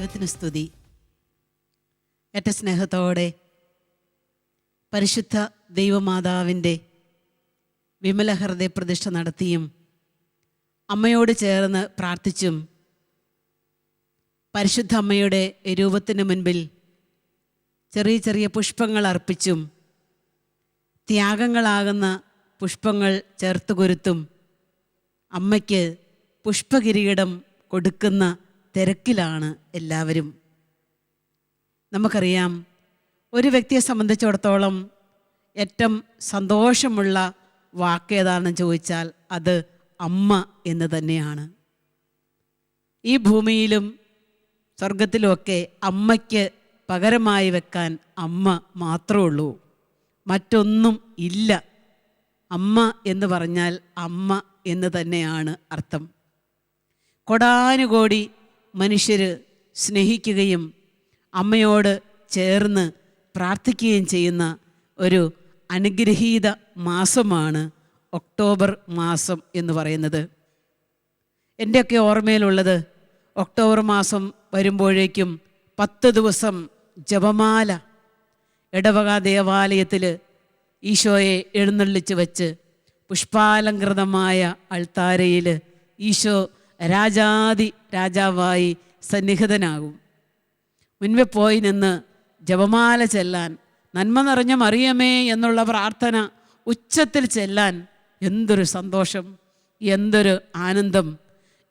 ദൈവത്തിന് സ്തുതി. ഏറ്റവും സ്നേഹത്തോടെ പരിശുദ്ധ ദൈവമാതാവിൻ്റെ വിമല ഹൃദയ പ്രതിഷ്ഠ നടത്തിയും അമ്മയോട് ചേർന്ന് പ്രാർത്ഥിച്ചും പരിശുദ്ധ അമ്മയുടെ രൂപത്തിന് മുൻപിൽ ചെറിയ ചെറിയ പുഷ്പങ്ങൾ അർപ്പിച്ചും ത്യാഗങ്ങളാകുന്ന പുഷ്പങ്ങൾ ചേർത്ത് കുരുത്തും അമ്മയ്ക്ക് പുഷ്പകിരീടം കൊടുക്കുന്ന തിരക്കിലാണ് എല്ലാവരും. നമുക്കറിയാം, ഒരു വ്യക്തിയെ സംബന്ധിച്ചിടത്തോളം ഏറ്റവും സന്തോഷമുള്ള വാക്ക് ഏതാണെന്ന് ചോദിച്ചാൽ അത് അമ്മ എന്ന് തന്നെയാണ്. ഈ ഭൂമിയിലും സ്വർഗത്തിലുമൊക്കെ അമ്മയ്ക്ക് പകരമായി വെക്കാൻ അമ്മ മാത്രമേ ഉള്ളൂ, മറ്റൊന്നും ഇല്ല. അമ്മ എന്ന് പറഞ്ഞാൽ അമ്മ എന്ന് തന്നെയാണ് അർത്ഥം. കൊടാനുകോടി മനുഷ്യർ സ്നേഹിക്കുകയും അമ്മയോട് ചേർന്ന് പ്രാർത്ഥിക്കുകയും ചെയ്യുന്ന ഒരു അനുഗ്രഹീത മാസമാണ് ഒക്ടോബർ മാസം എന്ന് പറയുന്നത്. എൻ്റെയൊക്കെ ഓർമ്മയിലുള്ളത്, ഒക്ടോബർ മാസം വരുമ്പോഴേക്കും 10 ദിവസം ജപമാല ഇടവക ദേവാലയത്തിൽ ഈശോയെ എഴുന്നള്ളിച്ച് വെച്ച് പുഷ്പാലങ്കൃതമായ അൾത്താരയിൽ ഈശോ രാജാവായി സന്നിഹിതനാകും. മുൻപേ പോയി നിന്ന് ജപമാല ചെല്ലാൻ, നന്മ നിറഞ്ഞ മറിയമേ എന്നുള്ള പ്രാർത്ഥന ഉച്ചത്തിൽ ചെല്ലാൻ എന്തൊരു സന്തോഷം, എന്തൊരു ആനന്ദം.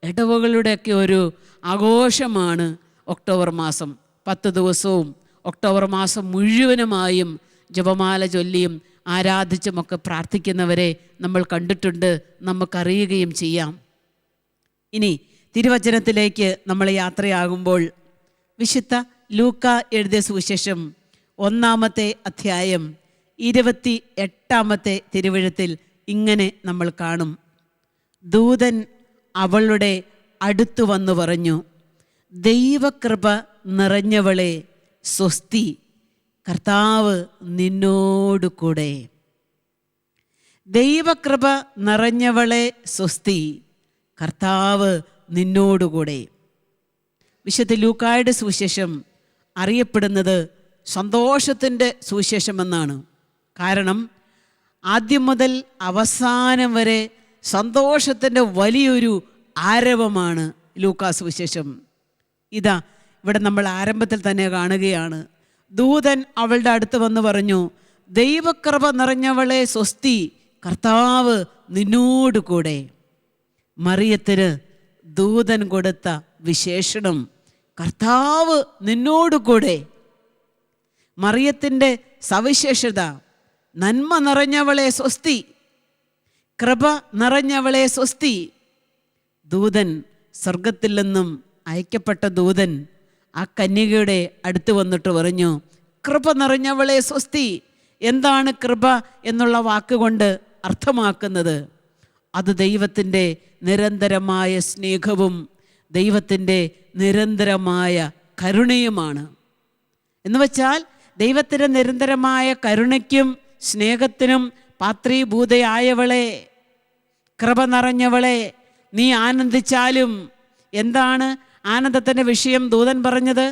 ഇടവകളുടെയൊക്കെ ഒരു ആഘോഷമാണ് ഒക്ടോബർ മാസം. 10 ദിവസവും ഒക്ടോബർ മാസം മുഴുവനുമായും ജപമാല ചൊല്ലിയും ആരാധിച്ചുമൊക്കെ പ്രാർത്ഥിക്കുന്നവരെ നമ്മൾ കണ്ടിട്ടുണ്ട്, നമുക്കറിയുകയും ചെയ്യാം. ഇനി തിരുവചനത്തിലേക്ക് നമ്മൾ യാത്രയാകുമ്പോൾ വിശുദ്ധ ലൂക്ക എഴുതിയ സുവിശേഷം 1-ാമത്തെ അധ്യായം 28-ാമത്തെ തിരുവെഴുത്തിൽ ഇങ്ങനെ നമ്മൾ കാണും: ദൂതൻ അവളുടെ അടുത്തു വന്നു പറഞ്ഞു, ദൈവകൃപ നിറഞ്ഞവളെ സ്വസ്തി, കർത്താവ് നിന്നോടു കൂടെ. ദൈവകൃപ നിറഞ്ഞവളെ സ്വസ്തി, കർത്താവ് നിന്നോടുകൂടെ. വിശുദ്ധ ലൂക്കായുടെ സുവിശേഷം അറിയപ്പെടുന്നത് സന്തോഷത്തിൻ്റെ സുവിശേഷമെന്നാണ്. കാരണം ആദ്യം മുതൽ അവസാനം വരെ സന്തോഷത്തിൻ്റെ വലിയൊരു ആരവമാണ് ലൂക്കാ സുവിശേഷം. ഇതാ ഇവിടെ നമ്മൾ ആരംഭത്തിൽ തന്നെ കാണുകയാണ്. ദൂതൻ അവളുടെ അടുത്ത് വന്ന് പറഞ്ഞു, ദൈവകൃപ നിറഞ്ഞവളെ സ്വസ്തി, കർത്താവ് നിന്നോട് കൂടെ. മറിയത്തിന് ദൂതൻ കൊടുത്ത വിശേഷണം കർത്താവ് നിന്നോട് കൂടെ. മറിയത്തിൻ്റെ സവിശേഷത നന്മ നിറഞ്ഞവളെ സ്വസ്തി, കൃപ നിറഞ്ഞവളെ സ്വസ്തി. ദൂതൻ, സ്വർഗത്തിൽ നിന്നും അയക്കപ്പെട്ട ദൂതൻ ആ കന്യകയുടെ അടുത്ത് വന്നിട്ട് പറഞ്ഞു, കൃപ നിറഞ്ഞവളെ സ്വസ്തി. എന്താണ് കൃപ എന്നുള്ള വാക്കുകൊണ്ട് അർത്ഥമാക്കുന്നത്? അത് ദൈവത്തിൻ്റെ നിരന്തരമായ സ്നേഹവും ദൈവത്തിൻ്റെ നിരന്തരമായ കരുണയുമാണ്. എന്ന് വെച്ചാൽ ദൈവത്തിൻ്റെ നിരന്തരമായ കരുണയ്ക്കും സ്നേഹത്തിനും പാത്രീഭൂതയായവളെ, കൃപ നിറഞ്ഞവളെ, നീ ആനന്ദിച്ചാലും. എന്താണ് ആനന്ദത്തിൻ്റെ വിഷയം ദൂതൻ പറഞ്ഞത്?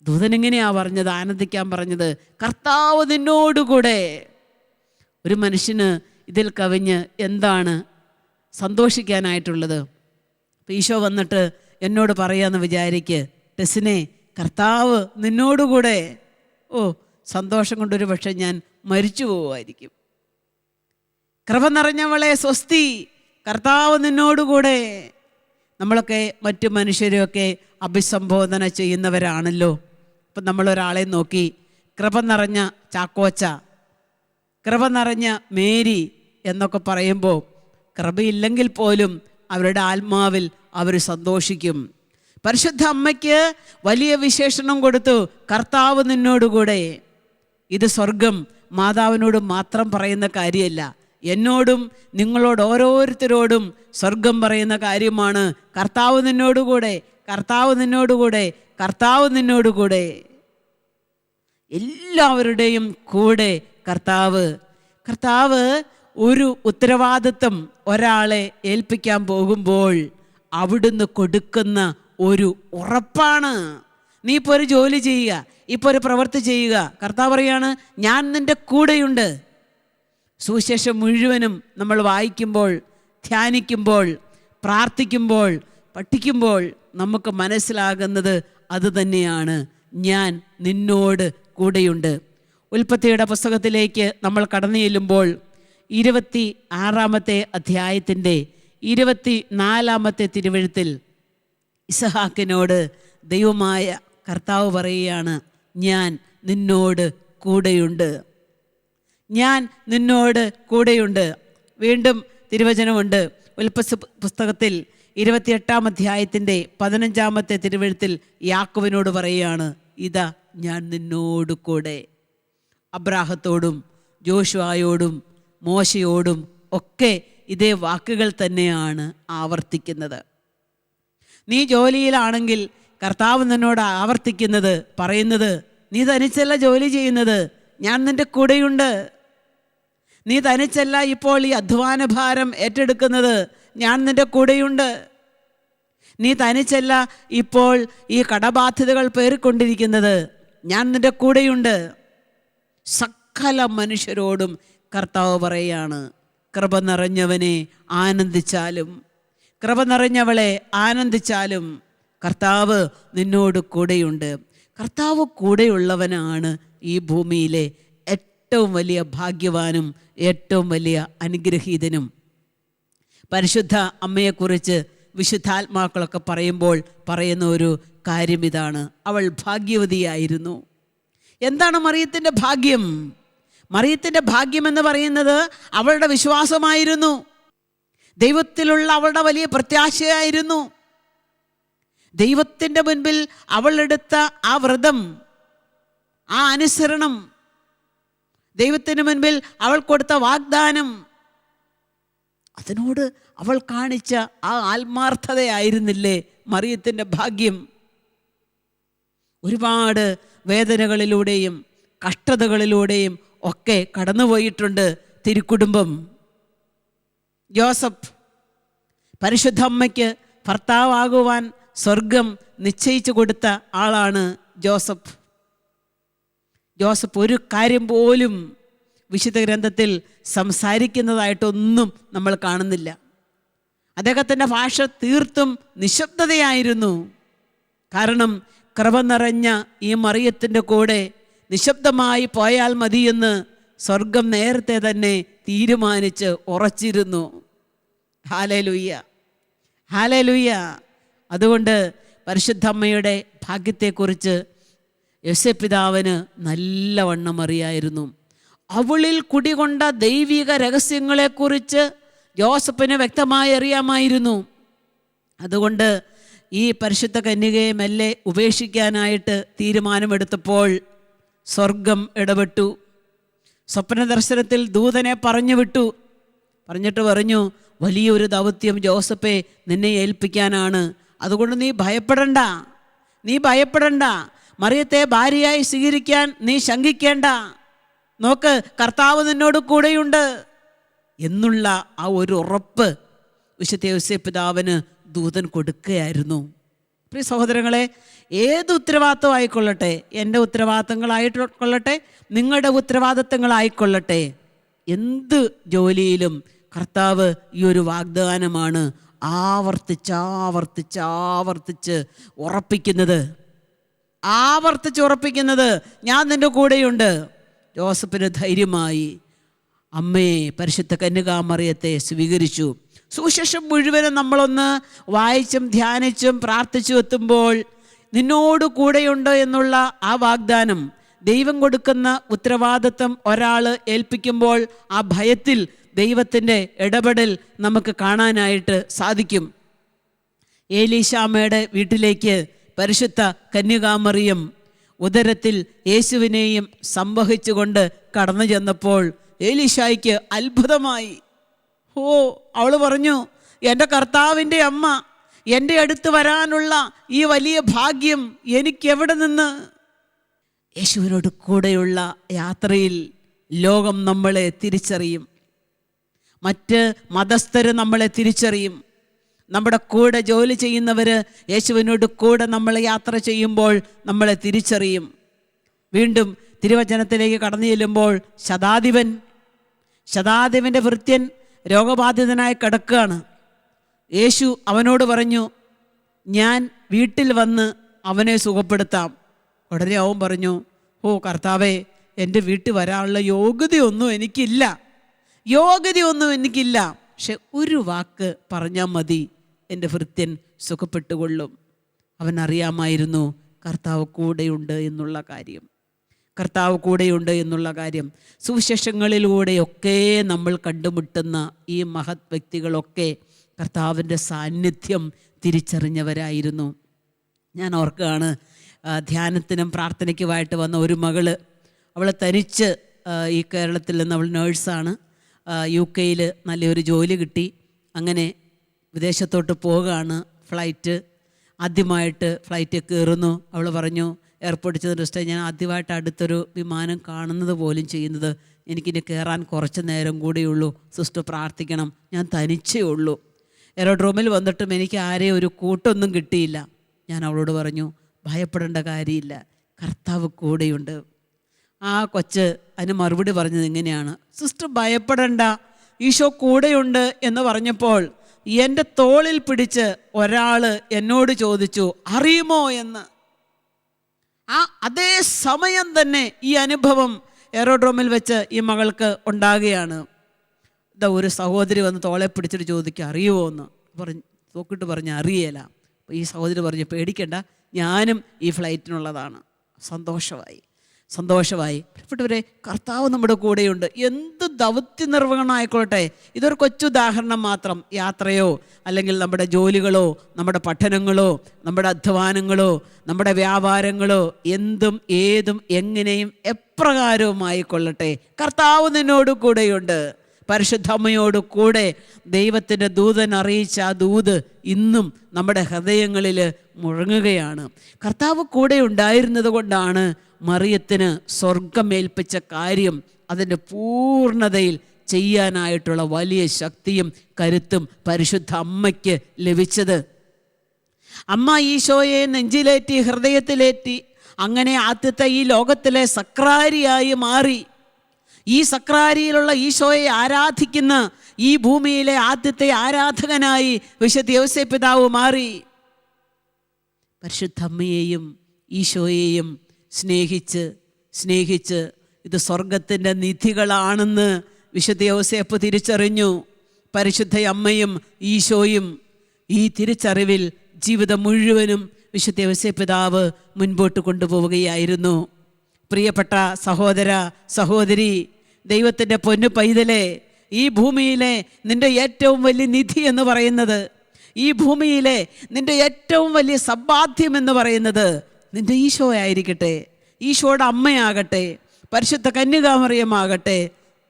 ദൂതൻ എങ്ങനെയാ പറഞ്ഞത്, ആനന്ദിക്കാൻ പറഞ്ഞത്? കർത്താവ് നിന്നോടുകൂടെ. ഒരു മനുഷ്യന് ഇതിൽ കവിഞ്ഞ് എന്താണ് സന്തോഷിക്കാനായിട്ടുള്ളത്? ഈശോ വന്നിട്ട് എന്നോട് പറയാമെന്ന് വിചാരിക്ക്, ടെസിനെ, കർത്താവ് നിന്നോടുകൂടെ. ഓ, സന്തോഷം കൊണ്ടൊരു പക്ഷെ ഞാൻ മരിച്ചു പോവുമായിരിക്കും. കൃപ നിറഞ്ഞവളെ സ്വസ്തി, കർത്താവ് നിന്നോടുകൂടെ. നമ്മളൊക്കെ മറ്റു മനുഷ്യരെയൊക്കെ അഭിസംബോധന ചെയ്യുന്നവരാണല്ലോ. അപ്പം നമ്മളൊരാളെ നോക്കി കൃപ നിറഞ്ഞ ചാക്കോച്ച, കൃപ നിറഞ്ഞ മേരി എന്നൊക്കെ പറയുമ്പോൾ കൃപയില്ലെങ്കിൽ പോലും അവരുടെ ആത്മാവിൽ അവർ സന്തോഷിക്കും. പരിശുദ്ധ അമ്മയ്ക്ക് വലിയ വിശേഷണം കൊടുത്തു, കർത്താവ് നിന്നോടുകൂടെ. ഇത് സ്വർഗം മാതാവിനോട് മാത്രം പറയുന്ന കാര്യമല്ല, എന്നോടും നിങ്ങളോട് ഓരോരുത്തരോടും സ്വർഗം പറയുന്ന കാര്യമാണ്. കർത്താവ് നിന്നോടുകൂടെ, കർത്താവ് നിന്നോടുകൂടെ, കർത്താവ് നിന്നോടുകൂടെ. എല്ലാവരുടെയും കൂടെ കർത്താവ്. കർത്താവ് ഒരു ഉത്തരവാദിത്വം ഒരാളെ ഏൽപ്പിക്കാൻ പോകുമ്പോൾ അവിടുന്ന് കൊടുക്കുന്ന ഒരു ഉറപ്പാണ്. നീ ഇപ്പോൾ ഒരു ജോലി ചെയ്യുക, ഇപ്പോൾ ഒരു പ്രവൃത്തി ചെയ്യുക, കർത്താവ് പറയാണ് ഞാൻ നിൻ്റെ കൂടെയുണ്ട്. സുവിശേഷം മുഴുവനും നമ്മൾ വായിക്കുമ്പോൾ, ധ്യാനിക്കുമ്പോൾ, പ്രാർത്ഥിക്കുമ്പോൾ, പഠിക്കുമ്പോൾ നമുക്ക് മനസ്സിലാകുന്നത് അതുതന്നെയാണ്. ഞാൻ നിന്നോട് കൂടെയുണ്ട്. ഉൽപ്പത്തിയുടെ പുസ്തകത്തിലേക്ക് നമ്മൾ കടന്നു ചെല്ലുമ്പോൾ 26 അധ്യായത്തിൻ്റെ 24 തിരുവെഴുത്തിൽ ഇസഹാക്കിനോട് ദൈവമായ കർത്താവ് പറയുകയാണ്, ഞാൻ നിന്നോട് കൂടെയുണ്ട്, ഞാൻ നിന്നോട് കൂടെയുണ്ട്. വീണ്ടും തിരുവചനമുണ്ട്. ഉൽപ്പത്തി പുസ്തകത്തിൽ 28 അധ്യായത്തിൻ്റെ 15 തിരുവെഴുത്തിൽ യാക്കോബിനോട് പറയുകയാണ്, ഇതാ ഞാൻ നിന്നോട് കൂടെ. അബ്രാഹത്തോടും ജോഷുവായോടും മോശയോടും ഒക്കെ ഇതേ വാക്കുകൾ തന്നെയാണ് ആവർത്തിക്കുന്നത്. നീ ജോലിയിലാണെങ്കിൽ കർത്താവ് നിന്നോട് ആവർത്തിക്കുന്നത്, പറയുന്നത്, നീ തനിച്ചല്ല ജോലി ചെയ്യുന്നത്, ഞാൻ നിൻ്റെ കൂടെയുണ്ട്. നീ തനിച്ചല്ല ഇപ്പോൾ ഈ അധ്വാന ഭാരം ഏറ്റെടുക്കുന്നത്, ഞാൻ നിൻ്റെ കൂടെയുണ്ട്. നീ തനിച്ചല്ല ഇപ്പോൾ ഈ കടബാധ്യതകൾ പേറിക്കൊണ്ടിരിക്കുന്നത്, ഞാൻ നിൻ്റെ കൂടെയുണ്ട്. സകല മനുഷ്യരോടും കർത്താവ് പറയുകയാണ്, കൃപ നിറഞ്ഞവനെ ആനന്ദിച്ചാലും, കൃപ നിറഞ്ഞവളെ ആനന്ദിച്ചാലും കർത്താവ് നിന്നോട് കൂടെയുണ്ട്. കർത്താവ് കൂടെയുള്ളവനാണ് ഈ ഭൂമിയിലെ ഏറ്റവും വലിയ ഭാഗ്യവാനും ഏറ്റവും വലിയ അനുഗ്രഹീതനും. പരിശുദ്ധ അമ്മയെക്കുറിച്ച് വിശുദ്ധാത്മാക്കളൊക്കെ പറയുമ്പോൾ പറയുന്ന ഒരു കാര്യം ഇതാണ്, അവൾ ഭാഗ്യവതിയായിരുന്നു. എന്താണ് മറിയത്തിൻ്റെ ഭാഗ്യം? മറിയത്തിൻ്റെ ഭാഗ്യം എന്ന് പറയുന്നത് അവളുടെ വിശ്വാസമായിരുന്നു, ദൈവത്തിലുള്ള അവളുടെ വലിയ പ്രത്യാശയായിരുന്നു. ദൈവത്തിൻ്റെ മുൻപിൽ അവൾ എടുത്ത ആ വ്രതം, ആ അനുസരണം, ദൈവത്തിന് മുൻപിൽ അവൾ കൊടുത്ത വാഗ്ദാനം, അതിനോട് അവൾ കാണിച്ച ആ ആത്മാർത്ഥതയായിരുന്നില്ലേ മറിയത്തിൻ്റെ ഭാഗ്യം. ഒരുപാട് വേദനകളിലൂടെയും കഷ്ടതകളിലൂടെയും ഒക്കെ കടന്നുപോയിട്ടുണ്ട് തിരുക്കുടുംബം. ജോസഫ്, പരിശുദ്ധ അമ്മയ്ക്ക് ഭർത്താവാകുവാൻ സ്വർഗം നിശ്ചയിച്ചു കൊടുത്ത ആളാണ് ജോസഫ്. ജോസഫ് ഒരു കാര്യം പോലും വിശുദ്ധ ഗ്രന്ഥത്തിൽ സംസാരിക്കുന്നതായിട്ടൊന്നും നമ്മൾ കാണുന്നില്ല. അദ്ദേഹത്തിൻ്റെ ഭാഷ തീർത്തും നിശബ്ദതയായിരുന്നു. കാരണം കൃപ നിറഞ്ഞ ഈ മറിയത്തിൻ്റെ കൂടെ നിശബ്ദമായി പോയാൽ മതിയെന്ന് സ്വർഗം നേരത്തെ തന്നെ തീരുമാനിച്ച് ഉറച്ചിരുന്നു. Hallelujah, hallelujah. അതുകൊണ്ട് പരിശുദ്ധ അമ്മയുടെ ഭാഗ്യത്തെക്കുറിച്ച് യോസേപ്പിതാവിന് നല്ലവണ്ണം അറിയായിരുന്നു. അവളിൽ കുടികൊണ്ട ദൈവിക രഹസ്യങ്ങളെക്കുറിച്ച് ജോസഫിന് വ്യക്തമായി അറിയാമായിരുന്നു. അതുകൊണ്ട് ഈ പരിശുദ്ധ കന്യകയെ മെല്ലെ ഉപേക്ഷിക്കാനായിട്ട് തീരുമാനമെടുത്തപ്പോൾ സ്വർഗം ഇടപെട്ടു. സ്വപ്ന ദർശനത്തിൽ ദൂതനെ പറഞ്ഞു വിട്ടു. പറഞ്ഞിട്ട് പറഞ്ഞു, വലിയൊരു ദൗത്യം ജോസഫെ നിന്നെ ഏൽപ്പിക്കാനാണ്, അതുകൊണ്ട് നീ ഭയപ്പെടണ്ട, നീ ഭയപ്പെടണ്ട, മറിയത്തെ ഭാര്യയായി സ്വീകരിക്കാൻ നീ ശങ്കിക്കേണ്ട, നോക്ക് കർത്താവ് നിന്നോട് കൂടെയുണ്ട് എന്നുള്ള ആ ഒരു ഉറപ്പ് വിശുദ്ധ യോസേപ്പിതാവിന് ദൂതൻ കൊടുക്കുകയായിരുന്നു. പ്രിയ സഹോദരങ്ങളെ, ഏത് ഉത്തരവാദിത്വം ആയിക്കൊള്ളട്ടെ, എൻ്റെ ഉത്തരവാദിത്തങ്ങളായിക്കൊള്ളട്ടെ, നിങ്ങളുടെ ഉത്തരവാദിത്തങ്ങളായിക്കൊള്ളട്ടെ, എന്ത് ജോലിയിലും കർത്താവ് ഈ ഒരു വാഗ്ദാനമാണ് ആവർത്തിച്ച് ഉറപ്പിക്കുന്നത്, ഉറപ്പിക്കുന്നത്, ഞാൻ നിൻ്റെ കൂടെയുണ്ട്. ജോസഫിന് ധൈര്യമായി അമ്മയെ പരിശുദ്ധ കന്യകാമറിയത്തെ സ്വീകരിച്ചു. സുവിശേഷം മുഴുവനും നമ്മളൊന്ന് വായിച്ചും ധ്യാനിച്ചും പ്രാർത്ഥിച്ചു എത്തുമ്പോൾ നിന്നോട് കൂടെയുണ്ട് എന്നുള്ള ആ വാഗ്ദാനം, ദൈവം കൊടുക്കുന്ന ഉത്തരവാദിത്വം ഒരാൾ ഏൽപ്പിക്കുമ്പോൾ ആ ഭയത്തിൽ ദൈവത്തിൻ്റെ ഇടപെടൽ നമുക്ക് കാണാനായിട്ട് സാധിക്കും. ഏലീശാമ്മയുടെ വീട്ടിലേക്ക് പരിശുദ്ധ കന്യകാമറിയം ഉദരത്തിൽ യേശുവിനെയും സംവഹിച്ചുകൊണ്ട് കടന്നു ചെന്നപ്പോൾ ഏലീശായ്ക്ക് അത്ഭുതമായി. അവൾ പറഞ്ഞു, എൻ്റെ കർത്താവിൻ്റെ അമ്മ, എൻ്റെ അടുത്ത് വരാനുള്ള ഈ വലിയ ഭാഗ്യം എനിക്കെവിടെ നിന്ന്? യേശുവിനോട് കൂടെയുള്ള യാത്രയിൽ ലോകം നമ്മളെ തിരിച്ചറിയും, മറ്റ് മതസ്ഥര് നമ്മളെ തിരിച്ചറിയും, നമ്മുടെ കൂടെ ജോലി ചെയ്യുന്നവർ യേശുവിനോട് കൂടെ നമ്മൾ യാത്ര ചെയ്യുമ്പോൾ നമ്മളെ തിരിച്ചറിയും. വീണ്ടും തിരുവചനത്തിലേക്ക് കടന്നു ചെല്ലുമ്പോൾ ശതാധിപൻ്റെ ഭൃത്യൻ രോഗബാധിതനായി കിടക്കുകയാണ്. യേശു അവനോട് പറഞ്ഞു, ഞാൻ വീട്ടിൽ വന്ന് അവനെ സുഖപ്പെടുത്താം. ഉടനെ അവൻ പറഞ്ഞു, ഓ കർത്താവേ, എൻ്റെ വീട്ടിൽ വരാനുള്ള യോഗ്യതയൊന്നും എനിക്കില്ല. പക്ഷെ ഒരു വാക്ക് പറഞ്ഞാൽ മതി, എൻ്റെ ഭൃത്യൻ സുഖപ്പെട്ടുകൊള്ളും. അവനറിയാമായിരുന്നു കർത്താവ് കൂടെയുണ്ട് എന്നുള്ള കാര്യം. സുവിശേഷങ്ങളിലൂടെയൊക്കെ നമ്മൾ കണ്ടുമുട്ടുന്ന ഈ മഹത് വ്യക്തികളൊക്കെ കർത്താവിൻ്റെ സാന്നിധ്യം തിരിച്ചറിഞ്ഞവരായിരുന്നു. ഞാൻ ഓർക്കുകയാണ്, ധ്യാനത്തിനും പ്രാർത്ഥനയ്ക്കുമായിട്ട് വന്ന ഒരു മകള്, അവൾ തനിച്ച് ഈ കേരളത്തിൽ നിന്ന്, അവൾ നേഴ്സാണ്, UK നല്ലൊരു ജോലി കിട്ടി. അങ്ങനെ വിദേശത്തോട്ട് പോവുകയാണ്. ആദ്യമായിട്ട് ഫ്ലൈറ്റ് കയറുന്നു. അവൾ പറഞ്ഞു, എയർപോർട്ടിൽ ചെന്നിട്ട്, ഞാൻ ആദ്യമായിട്ട് അടുത്തൊരു വിമാനം കാണുന്നത് പോലും ചെയ്യുന്നത്, എനിക്കിനി കയറാൻ കുറച്ച് നേരം കൂടെയുള്ളൂ, സിസ്റ്റർ പ്രാർത്ഥിക്കണം, ഞാൻ തനിച്ചേ ഉള്ളൂ. എയറോഡ്രോമിൽ വന്നിട്ടും എനിക്ക് ആരെയും ഒരു കൂട്ടൊന്നും കിട്ടിയില്ല. ഞാൻ അവളോട് പറഞ്ഞു, ഭയപ്പെടേണ്ട കാര്യമില്ല, കർത്താവ് കൂടെയുണ്ട്. ആ കൊച്ച് അതിന് മറുപടി പറഞ്ഞത് ഇങ്ങനെയാണ്, സിസ്റ്റർ ഭയപ്പെടേണ്ട, ഈശോ കൂടെയുണ്ട് എന്ന് പറഞ്ഞപ്പോൾ എൻ്റെ തോളിൽ പിടിച്ച് ഒരാൾ എന്നോട് ചോദിച്ചു, അറിയുമോ എന്ന്. അതേ സമയം തന്നെ ഈ അനുഭവം എയറോഡ്രോമിൽ വെച്ച് ഈ മകൾക്ക് ഉണ്ടാകുകയാണ്. ഒരു സഹോദരി വന്ന് തോളെ പിടിച്ചിട്ട് ചോദിക്കുക, അറിയുമോ എന്ന് നോക്കിയിട്ട് പറഞ്ഞ് അറിയേല. അപ്പോൾ ഈ സഹോദരി പറഞ്ഞു, പേടിക്കണ്ട, ഞാനും ഈ ഫ്ലൈറ്റിനുള്ളതാണ്. സന്തോഷമായി. പ്രിയപ്പെട്ടവരെ, കർത്താവ് നമ്മുടെ കൂടെയുണ്ട്. എന്ത് ദൗത്യ നിർവഹണമായിക്കോട്ടെ, ഇതൊരു കൊച്ചുദാഹരണം മാത്രം. യാത്രയോ അല്ലെങ്കിൽ നമ്മുടെ ജോലികളോ നമ്മുടെ പഠനങ്ങളോ നമ്മുടെ അധ്വാനങ്ങളോ നമ്മുടെ വ്യാപാരങ്ങളോ എന്തും ഏതും എങ്ങനെയും എപ്രകാരവുമായിക്കൊള്ളട്ടെ, കർത്താവ് നിന്നോട് കൂടെയുണ്ട്. പരിശുദ്ധമ്മയോട് കൂടെ ദൈവത്തിൻ്റെ ദൂതൻ അറിയിച്ച ആ ദൂത് ഇന്നും നമ്മുടെ ഹൃദയങ്ങളിൽ മുഴങ്ങുകയാണ്. കർത്താവ് കൂടെ ഉണ്ടായിരുന്നത് കൊണ്ടാണ് മറിയത്തിന് സ്വർഗമേൽപ്പിച്ച കാര്യം അതിൻ്റെ പൂർണ്ണതയിൽ ചെയ്യാനായിട്ടുള്ള വലിയ ശക്തിയും കരുത്തും പരിശുദ്ധ അമ്മയ്ക്ക് ലഭിച്ചത്. അമ്മ ഈശോയെ നെഞ്ചിലേറ്റി, ഹൃദയത്തിലേറ്റി, അങ്ങനെ ആദ്യത്തെ ഈ ലോകത്തിലെ സക്രാരിയായി മാറി. ഈ സക്രാരിയിലുള്ള ഈശോയെ ആരാധിക്കുന്ന ഈ ഭൂമിയിലെ ആദ്യത്തെ ആരാധകനായി വിശുദ്ധ യോസേപ്പ് പിതാവ് മാറി. പരിശുദ്ധ അമ്മയെയും ഈശോയെയും സ്നേഹിച്ച് ഇത് സ്വർഗത്തിൻ്റെ നിധികളാണെന്ന് വിശുദ്ധ യോസേപ്പ് തിരിച്ചറിഞ്ഞു. പരിശുദ്ധ അമ്മയും ഈശോയും ഈ തിരിച്ചറിവിൽ ജീവിതം മുഴുവനും വിശുദ്ധ യോസേപ്പ് പിതാവ് മുൻപോട്ട് കൊണ്ടുപോവുകയായിരുന്നു. പ്രിയപ്പെട്ട സഹോദര സഹോദരി, ദൈവത്തിൻ്റെ പൊന്നു പൈതലേ, ഈ ഭൂമിയിലെ നിൻ്റെ ഏറ്റവും വലിയ നിധി എന്ന് പറയുന്നത്, ഈ ഭൂമിയിലെ നിൻ്റെ ഏറ്റവും വലിയ സമ്പാദ്യം എന്ന് പറയുന്നത് നിൻ്റെ ഈശോ ആയിരിക്കട്ടെ, ഈശോയുടെ അമ്മയാകട്ടെ, പരിശുദ്ധ കന്യകാമറിയമാകട്ടെ.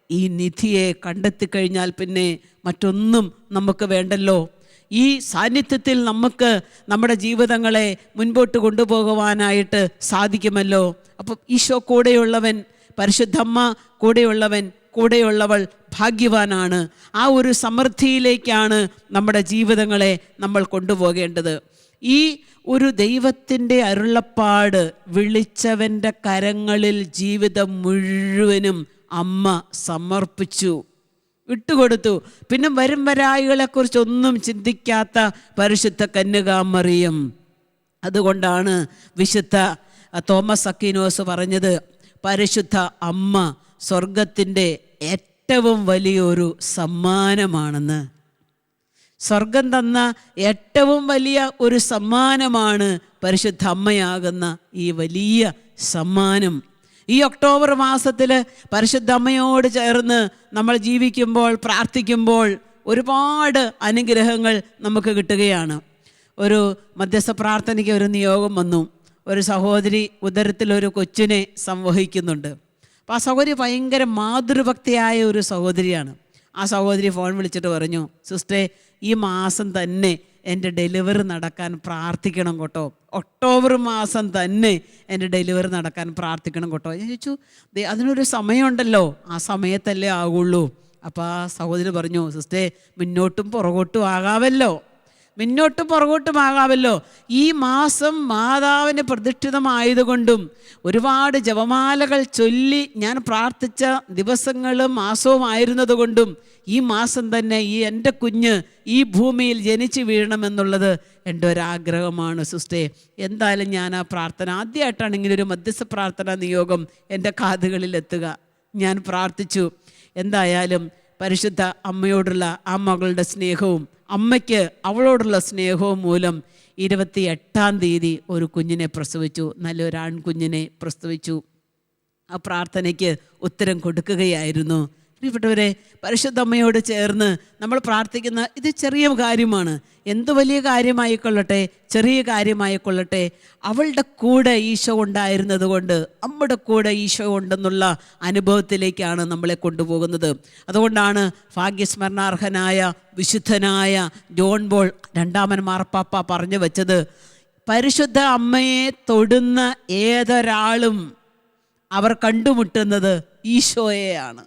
ഈ നിധിയെ കണ്ടെത്തിക്കഴിഞ്ഞാൽ പിന്നെ മറ്റൊന്നും നമുക്ക് വേണ്ടല്ലോ. ഈ സാന്നിധ്യത്തിൽ നമുക്ക് നമ്മുടെ ജീവിതങ്ങളെ മുൻപോട്ട് കൊണ്ടുപോകുവാനായിട്ട് സാധിക്കുമല്ലോ. അപ്പം ഈശോ കൂടെയുള്ളവൻ, പരിശുദ്ധമ്മ കൂടെയുള്ളവൾ ഭാഗ്യവാനാണ്. ആ ഒരു സമൃദ്ധിയിലേക്കാണ് നമ്മുടെ ജീവിതങ്ങളെ നമ്മൾ കൊണ്ടുപോകേണ്ടത്. ഈ ഒരു ദൈവത്തിൻ്റെ അരുളപ്പാട് വിളിച്ചവൻ്റെ കരങ്ങളിൽ ജീവിതം മുഴുവനും അമ്മ സമർപ്പിച്ചു, വിട്ടുകൊടുത്തു. പിന്നെ വരും വരായികളെക്കുറിച്ചൊന്നും ചിന്തിക്കാത്ത പരിശുദ്ധ കന്യകാമറിയം. അതുകൊണ്ടാണ് വിശുദ്ധ തോമസ് അക്വീനോസ് പറഞ്ഞത്, പരിശുദ്ധ അമ്മ സ്വർഗത്തിൻ്റെ ഏറ്റവും വലിയൊരു സമ്മാനമാണെന്ന്. സ്വർഗം തന്ന ഏറ്റവും വലിയ ഒരു സമ്മാനമാണ് പരിശുദ്ധ അമ്മയാകുന്ന ഈ വലിയ സമ്മാനം. ഈ ഒക്ടോബർ മാസത്തിൽ പരിശുദ്ധ അമ്മയോട് ചേർന്ന് നമ്മൾ ജീവിക്കുമ്പോൾ, പ്രാർത്ഥിക്കുമ്പോൾ ഒരുപാട് അനുഗ്രഹങ്ങൾ നമുക്ക് കിട്ടുകയാണ്. ഒരു മധ്യസ്ഥ പ്രാർത്ഥനയ്ക്ക് ഒരു നിയോഗം വന്നു. ഒരു സഹോദരി ഉദരത്തിലൊരു കൊച്ചിനെ സംവഹിക്കുന്നുണ്ട്. അപ്പോൾ ആ സഹോദരി ഭയങ്കര മാതൃഭക്തിയായ ഒരു സഹോദരിയാണ്. ആ സഹോദരി ഫോൺ വിളിച്ചിട്ട് പറഞ്ഞു, സിസ്റ്ററെ, ഈ മാസം തന്നെ എൻ്റെ ഡെലിവറി നടക്കാൻ പ്രാർത്ഥിക്കണം കേട്ടോ, ഒക്ടോബർ മാസം തന്നെ എൻ്റെ ഡെലിവറി നടക്കാൻ പ്രാർത്ഥിക്കണം കേട്ടോ. ഞാൻ ചോദിച്ചു, അതിനൊരു സമയമുണ്ടല്ലോ, ആ സമയത്തല്ലേ ആകുള്ളൂ. അപ്പോൾ ആ സഹോദരി പറഞ്ഞു, സിസ്റ്ററെ, മുന്നോട്ടും പുറകോട്ടും ആകാമല്ലോ, മുന്നോട്ടും പുറകോട്ടുമാകാമല്ലോ. ഈ മാസം മാതാവിന് പ്രതിഷ്ഠിതമായതുകൊണ്ടും ഒരുപാട് ജപമാലകൾ ചൊല്ലി ഞാൻ പ്രാർത്ഥിച്ച ദിവസങ്ങളും മാസവും ആയിരുന്നതുകൊണ്ടും ഈ മാസം തന്നെ എൻ്റെ കുഞ്ഞ് ഈ ഭൂമിയിൽ ജനിച്ചു വീഴണമെന്നുള്ളത് എൻ്റെ ഒരാഗ്രഹമാണ് സിസ്റ്റേ. എന്തായാലും ഞാൻ ആ പ്രാർത്ഥന ആദ്യമായിട്ടാണ് ഇങ്ങനൊരു മധ്യസ്ഥ പ്രാർത്ഥനാ നിയോഗം എൻ്റെ കാതുകളിൽ എത്തുക. ഞാൻ പ്രാർത്ഥിച്ചു. എന്തായാലും പരിശുദ്ധ അമ്മയോടുള്ള ആ മകളുടെ സ്നേഹവും അമ്മയ്ക്ക് അവളോടുള്ള സ്നേഹവും മൂലം 28-ാം തീയതി ഒരു കുഞ്ഞിനെ പ്രസവിച്ചു, നല്ലൊരു ആൺകുഞ്ഞിനെ പ്രസവിച്ചു. ആ പ്രാർത്ഥനയ്ക്ക് ഉത്തരം കൊടുക്കുകയായിരുന്നു. പ്രിയപ്പെട്ടവരെ, പരിശുദ്ധ അമ്മയോട് ചേർന്ന് നമ്മൾ പ്രാർത്ഥിക്കുന്ന ഇത് ചെറിയ കാര്യമാണ്. എന്ത് വലിയ കാര്യമായിക്കൊള്ളട്ടെ, ചെറിയ കാര്യമായിക്കൊള്ളട്ടെ, അവളുടെ കൂടെ ഈശോ ഉണ്ടായിരുന്നത് കൊണ്ട്, അമ്മയുടെ കൂടെ ഈശോ ഉണ്ടെന്നുള്ള അനുഭവത്തിലേക്കാണ് നമ്മളെ കൊണ്ടുപോകുന്നത്. അതുകൊണ്ടാണ് ഭാഗ്യസ്മരണാർഹനായ വിശുദ്ധനായ ജോൺ ബോൾ രണ്ടാമൻ മാർപ്പാപ്പ പറഞ്ഞു വെച്ചത്, പരിശുദ്ധ അമ്മയെ തൊടുന്ന ഏതൊരാളും അവർ കണ്ടുമുട്ടുന്നത് ഈശോയെയാണ്.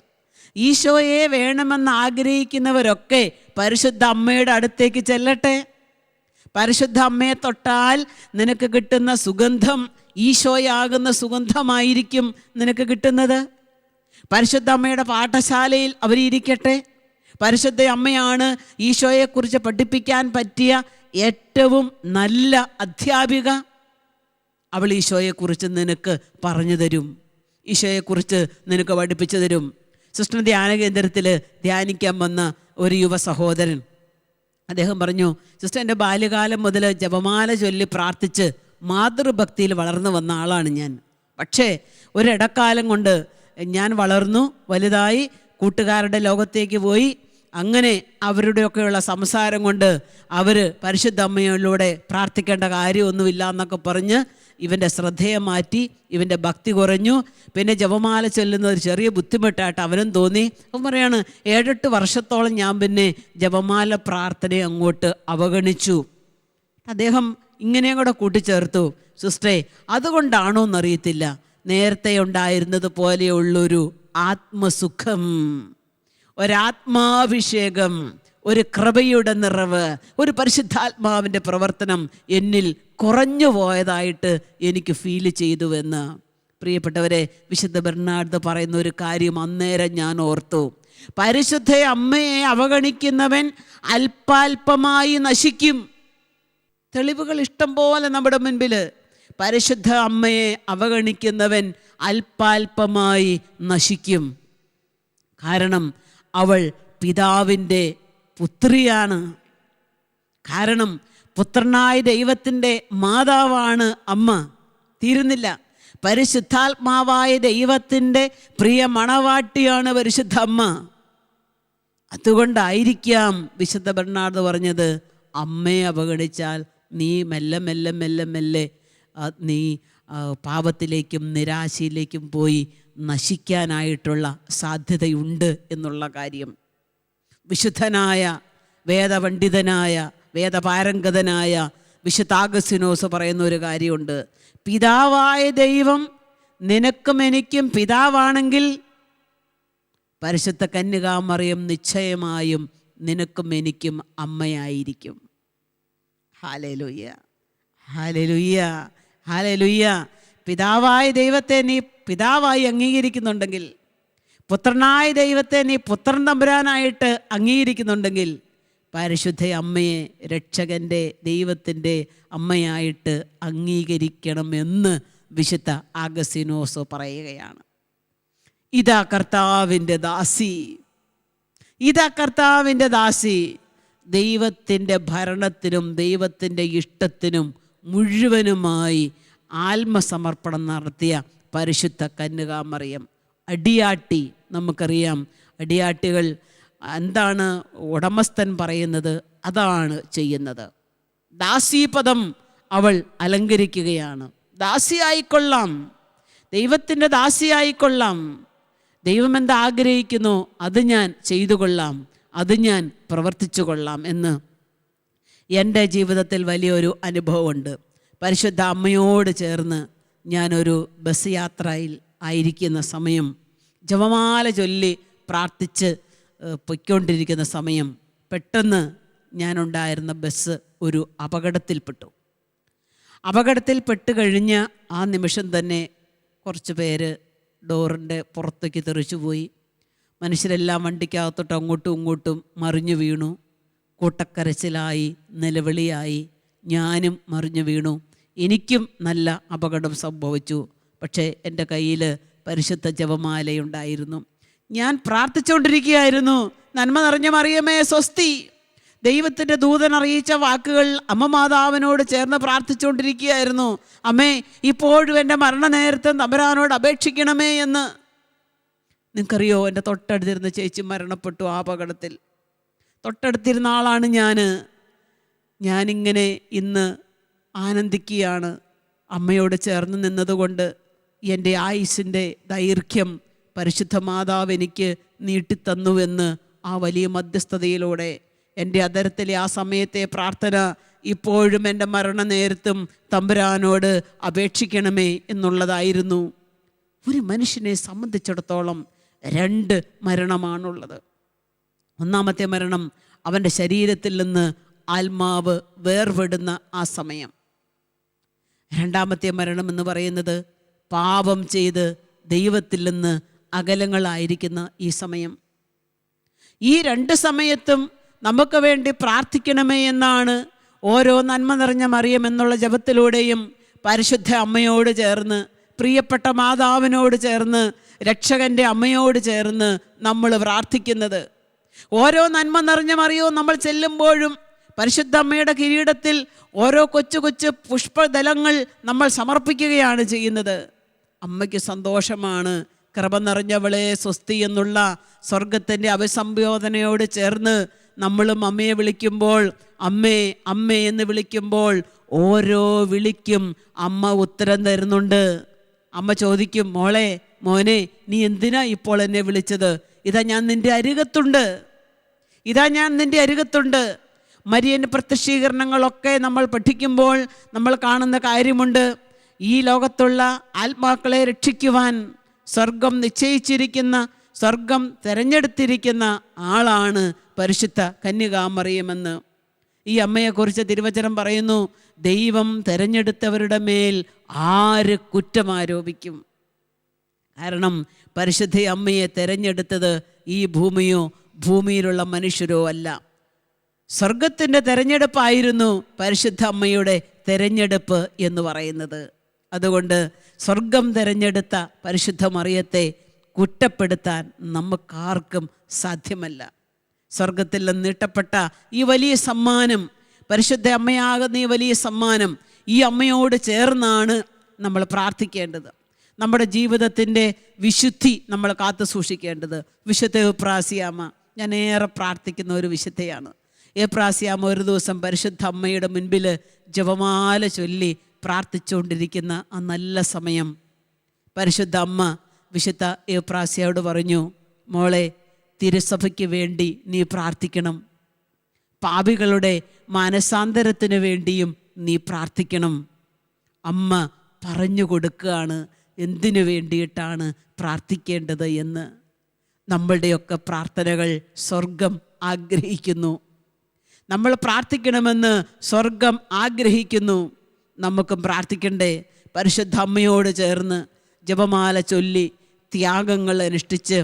ഈശോയെ വേണമെന്ന് ആഗ്രഹിക്കുന്നവരൊക്കെ പരിശുദ്ധ അമ്മയുടെ അടുത്തേക്ക് ചെല്ലട്ടെ. പരിശുദ്ധ അമ്മയെ തൊട്ടാൽ നിനക്ക് കിട്ടുന്ന സുഗന്ധം ഈശോയാകുന്ന സുഗന്ധമായിരിക്കും നിനക്ക് കിട്ടുന്നത്. പരിശുദ്ധ അമ്മയുടെ പാഠശാലയിൽ അവരിയ്ക്കട്ടെ. പരിശുദ്ധ അമ്മയാണ് ഈശോയെക്കുറിച്ച് പഠിപ്പിക്കാൻ പറ്റിയ ഏറ്റവും നല്ല അധ്യാപിക. അവൾ ഈശോയെക്കുറിച്ച് നിനക്ക് പറഞ്ഞു തരും, ഈശോയെക്കുറിച്ച് നിനക്ക് പഠിപ്പിച്ചു തരും. സിസ്റ്റർ ധ്യാന കേന്ദ്രത്തിൽ ധ്യാനിക്കാൻ വന്ന ഒരു യുവ സഹോദരൻ അദ്ദേഹം പറഞ്ഞു, സിസ്റ്റർ എൻ്റെ ബാല്യകാലം മുതൽ ജപമാല ചൊല്ലി പ്രാർത്ഥിച്ച് മാതൃഭക്തിയിൽ വളർന്നു വന്ന ആളാണ് ഞാൻ. പക്ഷേ ഒരിടക്കാലം കൊണ്ട് ഞാൻ വളർന്നു വലുതായി കൂട്ടുകാരുടെ ലോകത്തേക്ക് പോയി. അങ്ങനെ അവരുടെയൊക്കെയുള്ള സംസാരം കൊണ്ട് അവർ പരിശുദ്ധ അമ്മയിലൂടെ പ്രാർത്ഥിക്കേണ്ട കാര്യമൊന്നുമില്ല എന്നൊക്കെ പറഞ്ഞ് ഇവൻ്റെ ശ്രദ്ധയെ മാറ്റി, ഇവൻ്റെ ഭക്തി കുറഞ്ഞു. പിന്നെ ജപമാല ചൊല്ലുന്ന ഒരു ചെറിയ ബുദ്ധിമുട്ടായിട്ട് അവനും തോന്നി. അവൻ പറയാണ്, 7-8 വർഷത്തോളം ഞാൻ പിന്നെ ജപമാല പ്രാർത്ഥനയെ അങ്ങോട്ട് അവഗണിച്ചു. അദ്ദേഹം ഇങ്ങനെയും കൂടെ കൂട്ടിച്ചേർത്തു, സിസ്റ്ററെ അതുകൊണ്ടാണോ എന്നറിയത്തില്ല, നേരത്തെ ഉണ്ടായിരുന്നത് പോലെയുള്ളൊരു ആത്മസുഖം, ഒരാത്മാഭിഷേകം, ഒരു കൃപയുടെ നിറവ്, ഒരു പരിശുദ്ധാത്മാവിൻ്റെ പ്രവർത്തനം എന്നിൽ കുറഞ്ഞു പോയതായിട്ട് എനിക്ക് ഫീൽ ചെയ്തുവെന്ന്. പ്രിയപ്പെട്ടവരെ, വിശുദ്ധ ബെർണാർഡ് പറയുന്ന ഒരു കാര്യം അന്നേരം ഞാൻ ഓർത്തു. പരിശുദ്ധ അമ്മയെ അവഗണിക്കുന്നവൻ അല്പാൽപമായി നശിക്കും. തെളിവുകൾ ഇഷ്ടം പോലെ നമ്മുടെ മുൻപിൽ. പരിശുദ്ധ അമ്മയെ അവഗണിക്കുന്നവൻ അല്പാൽപമായി നശിക്കും. കാരണം അവൾ പിതാവിൻ്റെ പുത്രിയാണ്. കാരണം പുത്രനായ ദൈവത്തിൻ്റെ മാതാവാണ് അമ്മ. തീരുന്നില്ല, പരിശുദ്ധാത്മാവായ ദൈവത്തിൻ്റെ പ്രിയ മണവാട്ടിയാണ് പരിശുദ്ധ അമ്മ. അതുകൊണ്ടായിരിക്കാം വിശുദ്ധ ബെർണാർഡ് പറഞ്ഞത്, അമ്മയെ അവഗണിച്ചാൽ നീ മെല്ലെ മെല്ലെ മെല്ലെ മെല്ലെ നീ പാപത്തിലേക്കും നിരാശയിലേക്കും പോയി നശിക്കാനായിട്ടുള്ള സാധ്യതയുണ്ട് എന്നുള്ള കാര്യം. വിശുദ്ധനായ വേദപണ്ഡിതനായ വേദപാരംഗതനായ വിശുദ്ധ അഗസ്തീനോസ് പറയുന്ന ഒരു കാര്യമുണ്ട്. പിതാവായ ദൈവം നിനക്കും എനിക്കും പിതാവാണെങ്കിൽ പരിശുദ്ധ കന്യകാമറിയം നിശ്ചയമായും നിനക്കും എനിക്കും അമ്മയായിരിക്കും. ഹല്ലേലൂയ, ഹല്ലേലൂയ, ഹല്ലേലൂയ. പിതാവായ ദൈവത്തെ നീ പിതാവായി അംഗീകരിക്കുന്നുണ്ടെങ്കിൽ, പുത്രനായ ദൈവത്തെ നീ പുത്രൻ തമ്പുരാനായിട്ട് അംഗീകരിക്കുന്നുണ്ടെങ്കിൽ, പരിശുദ്ധ അമ്മയെ രക്ഷകൻ്റെ ദൈവത്തിൻ്റെ അമ്മയായിട്ട് അംഗീകരിക്കണമെന്ന് വിശുദ്ധ അഗസ്തീനോസ് പറയുകയാണ്. ഇതാ കർത്താവിൻ്റെ ദാസി, ഇതാ കർത്താവിൻ്റെ ദാസി. ദൈവത്തിൻ്റെ ഭരണത്തിനും ദൈവത്തിൻ്റെ ഇഷ്ടത്തിനും മുഴുവനുമായി ആത്മസമർപ്പണം നടത്തിയ പരിശുദ്ധ കന്യകാമറിയം. അടിയാട്ടി, നമുക്കറിയാം അടിയാട്ടികൾ എന്താണ് ഉടമസ്ഥൻ പറയുന്നത് അതാണ് ചെയ്യുന്നത്. ദാസീപദം അവൾ അലങ്കരിക്കുകയാണ്. ദാസിയായിക്കൊള്ളാം, ദൈവത്തിൻ്റെ ദാസിയായിക്കൊള്ളാം. ദൈവം എന്താ ആഗ്രഹിക്കുന്നു അത് ഞാൻ ചെയ്തു കൊള്ളാം, അത് ഞാൻ പ്രവർത്തിച്ചു കൊള്ളാം എന്ന് എൻ്റെ ജീവിതത്തിൽ വലിയൊരു അനുഭവമുണ്ട്. പരിശുദ്ധ അമ്മയോട് ചേർന്ന് ഞാനൊരു ബസ് യാത്രയിൽ ആയിരിക്കുന്ന സമയം, ജപമാല ചൊല്ലി പ്രാർത്ഥിച്ച് പൊയ്ക്കൊണ്ടിരിക്കുന്ന സമയം, പെട്ടെന്ന് ഞാനുണ്ടായിരുന്ന ബസ് ഒരു അപകടത്തിൽപ്പെട്ടു. അപകടത്തിൽപ്പെട്ട് കഴിഞ്ഞ ആ നിമിഷം തന്നെ കുറച്ച് പേര് ഡോറിൻ്റെ പുറത്തേക്ക് തെറിച്ചുപോയി. മനുഷ്യരെല്ലാം വണ്ടിക്കകത്തോട്ട് അങ്ങോട്ടും ഇങ്ങോട്ടും മറിഞ്ഞു വീണു. കൂട്ടക്കരച്ചിലായി, നിലവിളിയായി. ഞാനും മറിഞ്ഞു വീണു. എനിക്കും നല്ല അപകടം സംഭവിച്ചു. പക്ഷേ എൻ്റെ കയ്യിൽ പരിശുദ്ധ ജപമാലയുണ്ടായിരുന്നു. ഞാൻ പ്രാർത്ഥിച്ചുകൊണ്ടിരിക്കുകയായിരുന്നു. നന്മ നിറഞ്ഞ മറിയമേ സ്വസ്തി. ദൈവത്തിൻ്റെ ദൂതൻ അറിയിച്ച വാക്കുകൾ അമ്മ മാതാവിനോട് ചേർന്ന് പ്രാർത്ഥിച്ചുകൊണ്ടിരിക്കുകയായിരുന്നു. അമ്മേ, ഇപ്പോഴും എൻ്റെ മരണനേരത്തെ തമ്പുരാനോട് അപേക്ഷിക്കണമേ എന്ന്. നിങ്ങൾക്കറിയോ, എൻ്റെ തൊട്ടടുത്തിരുന്ന ചേച്ചി മരണപ്പെട്ടു ആ അപകടത്തിൽ. തൊട്ടടുത്തിരുന്ന ആളാണ് ഞാനിങ്ങനെ ഇന്ന് ആനന്ദിക്കുകയാണ്. അമ്മയോട് ചേർന്ന് നിന്നതുകൊണ്ട് എൻ്റെ ആയുസ്സിൻ്റെ ദൈർഘ്യം പരിശുദ്ധ മാതാവ് എനിക്ക് നീട്ടിത്തന്നുവെന്ന് ആ വലിയ മധ്യസ്ഥതയിലൂടെ എൻ്റെ അധരത്തിലെ ആ സമയത്തെ പ്രാർത്ഥന ഇപ്പോഴും എൻ്റെ മരണനേരത്തും തമ്പുരാനോട് അപേക്ഷിക്കണമേ എന്നുള്ളതായിരുന്നു. ഒരു മനുഷ്യനെ സംബന്ധിച്ചിടത്തോളം 2 മരണമാണുള്ളത്. ഒന്നാമത്തെ മരണം അവൻ്റെ ശരീരത്തിൽ നിന്ന് ആത്മാവ് വേർപെടുന്ന ആ സമയം. രണ്ടാമത്തെ മരണം എന്ന് പറയുന്നത് പാപം ചെയ്ത് ദൈവത്തിൽ നിന്ന് അകലങ്ങളായിരിക്കുന്ന ഈ സമയം. ഈ 2 സമയത്തും നമുക്ക് വേണ്ടി പ്രാർത്ഥിക്കണമേ എന്നാണ് ഓരോ നന്മ നിറഞ്ഞ മറിയം എന്നുള്ള ജപത്തിലൂടെയും പരിശുദ്ധ അമ്മയോട് ചേർന്ന്, പ്രിയപ്പെട്ട മാതാവിനോട് ചേർന്ന്, രക്ഷകൻ്റെ അമ്മയോട് ചേർന്ന് നമ്മൾ പ്രാർത്ഥിക്കുന്നത്. ഓരോ നന്മ നിറഞ്ഞ മറിയവും നമ്മൾ ചെല്ലുമ്പോഴും പരിശുദ്ധ അമ്മയുടെ കിരീടത്തിൽ ഓരോ കൊച്ചു കൊച്ചു പുഷ്പദലങ്ങൾ നമ്മൾ സമർപ്പിക്കുകയാണ് ചെയ്യുന്നത്. അമ്മയ്ക്ക് സന്തോഷമാണ്. കൃപ നിറഞ്ഞവളെ സ്വസ്തി എന്നുള്ള സ്വർഗത്തിൻ്റെ അഭിസംബോധനയോട് ചേർന്ന് നമ്മളും അമ്മയെ വിളിക്കുമ്പോൾ, അമ്മേ അമ്മേ എന്ന് വിളിക്കുമ്പോൾ ഓരോ വിളിക്കും അമ്മ ഉത്തരം തരുന്നുണ്ട്. അമ്മ ചോദിക്കും, മോളെ മോനെ, നീ എന്തിനാ ഇപ്പോൾ എന്നെ വിളിച്ചത്? ഇതാ ഞാൻ നിൻ്റെ അരികത്തുണ്ട്, ഇതാ ഞാൻ നിൻ്റെ അരികത്തുണ്ട്. മരിയൻ്റെ പ്രത്യക്ഷീകരണങ്ങളൊക്കെ നമ്മൾ പഠിക്കുമ്പോൾ നമ്മൾ കാണുന്ന കാര്യമുണ്ട്. ഈ ലോകത്തുള്ള ആത്മാക്കളെ രക്ഷിക്കുവാൻ സ്വർഗം നിശ്ചയിച്ചിരിക്കുന്ന, സ്വർഗം തിരഞ്ഞെടുത്തിരിക്കുന്ന ആളാണ് പരിശുദ്ധ കന്യകാമറിയമെന്ന്. ഈ അമ്മയെക്കുറിച്ച് തിരുവചനം പറയുന്നു, ദൈവം തിരഞ്ഞെടുത്തവരുടെ മേൽ ആര് കുറ്റമാരോപിക്കും? കാരണം പരിശുദ്ധ അമ്മയെ തിരഞ്ഞെടുത്തത് ഈ ഭൂമിയോ ഭൂമിയിലുള്ള മനുഷ്യരോ അല്ല. സ്വർഗത്തിൻ്റെ തിരഞ്ഞെടുപ്പായിരുന്നു പരിശുദ്ധ അമ്മയുടെ തിരഞ്ഞെടുപ്പ് എന്ന് പറയുന്നത്. അതുകൊണ്ട് സ്വർഗം തിരഞ്ഞെടുത്ത പരിശുദ്ധ മറിയത്തെ കുറ്റപ്പെടുത്താൻ നമുക്കാർക്കും സാധ്യമല്ല. സ്വർഗത്തിൽ നിന്ന് നീട്ടപ്പെട്ട ഈ വലിയ സമ്മാനം, പരിശുദ്ധ അമ്മയാകുന്ന ഈ വലിയ സമ്മാനം, ഈ അമ്മയോട് ചേർന്നാണ് നമ്മൾ പ്രാർത്ഥിക്കേണ്ടത്. നമ്മുടെ ജീവിതത്തിൻ്റെ വിശുദ്ധി നമ്മൾ കാത്തു സൂക്ഷിക്കേണ്ടത്. വിശുദ്ധ എപ്രാസ്യാമ്മ, ഞാൻ ഏറെ പ്രാർത്ഥിക്കുന്ന ഒരു വിശുദ്ധയാണ്. എപ്രാസ്യാമ്മ ഒരു ദിവസം പരിശുദ്ധ അമ്മയുടെ മുൻപിൽ ജപമാല ചൊല്ലി പ്രാർത്ഥിച്ചുകൊണ്ടിരിക്കുന്ന ആ നല്ല സമയം പരിശുദ്ധ അമ്മ വിശുദ്ധ എപ്രാസ്യയോട് പറഞ്ഞു, മോളെ, തിരുസഭയ്ക്ക് വേണ്ടി നീ പ്രാർത്ഥിക്കണം. പാപികളുടെ മാനസാന്തരത്തിന് വേണ്ടിയും നീ പ്രാർത്ഥിക്കണം. അമ്മ പറഞ്ഞു കൊടുക്കുകയാണ് എന്തിനു വേണ്ടിയിട്ടാണ് പ്രാർത്ഥിക്കേണ്ടത് എന്ന്. നമ്മളുടെയൊക്കെ പ്രാർത്ഥനകൾ സ്വർഗം ആഗ്രഹിക്കുന്നു. നമ്മൾ പ്രാർത്ഥിക്കണമെന്ന് സ്വർഗം ആഗ്രഹിക്കുന്നു. നമുക്കും പ്രാർത്ഥിക്കണ്ടേ? പരിശുദ്ധ അമ്മയോട് ചേർന്ന് ജപമാല ചൊല്ലി ത്യാഗങ്ങൾ അനുഷ്ഠിച്ച്,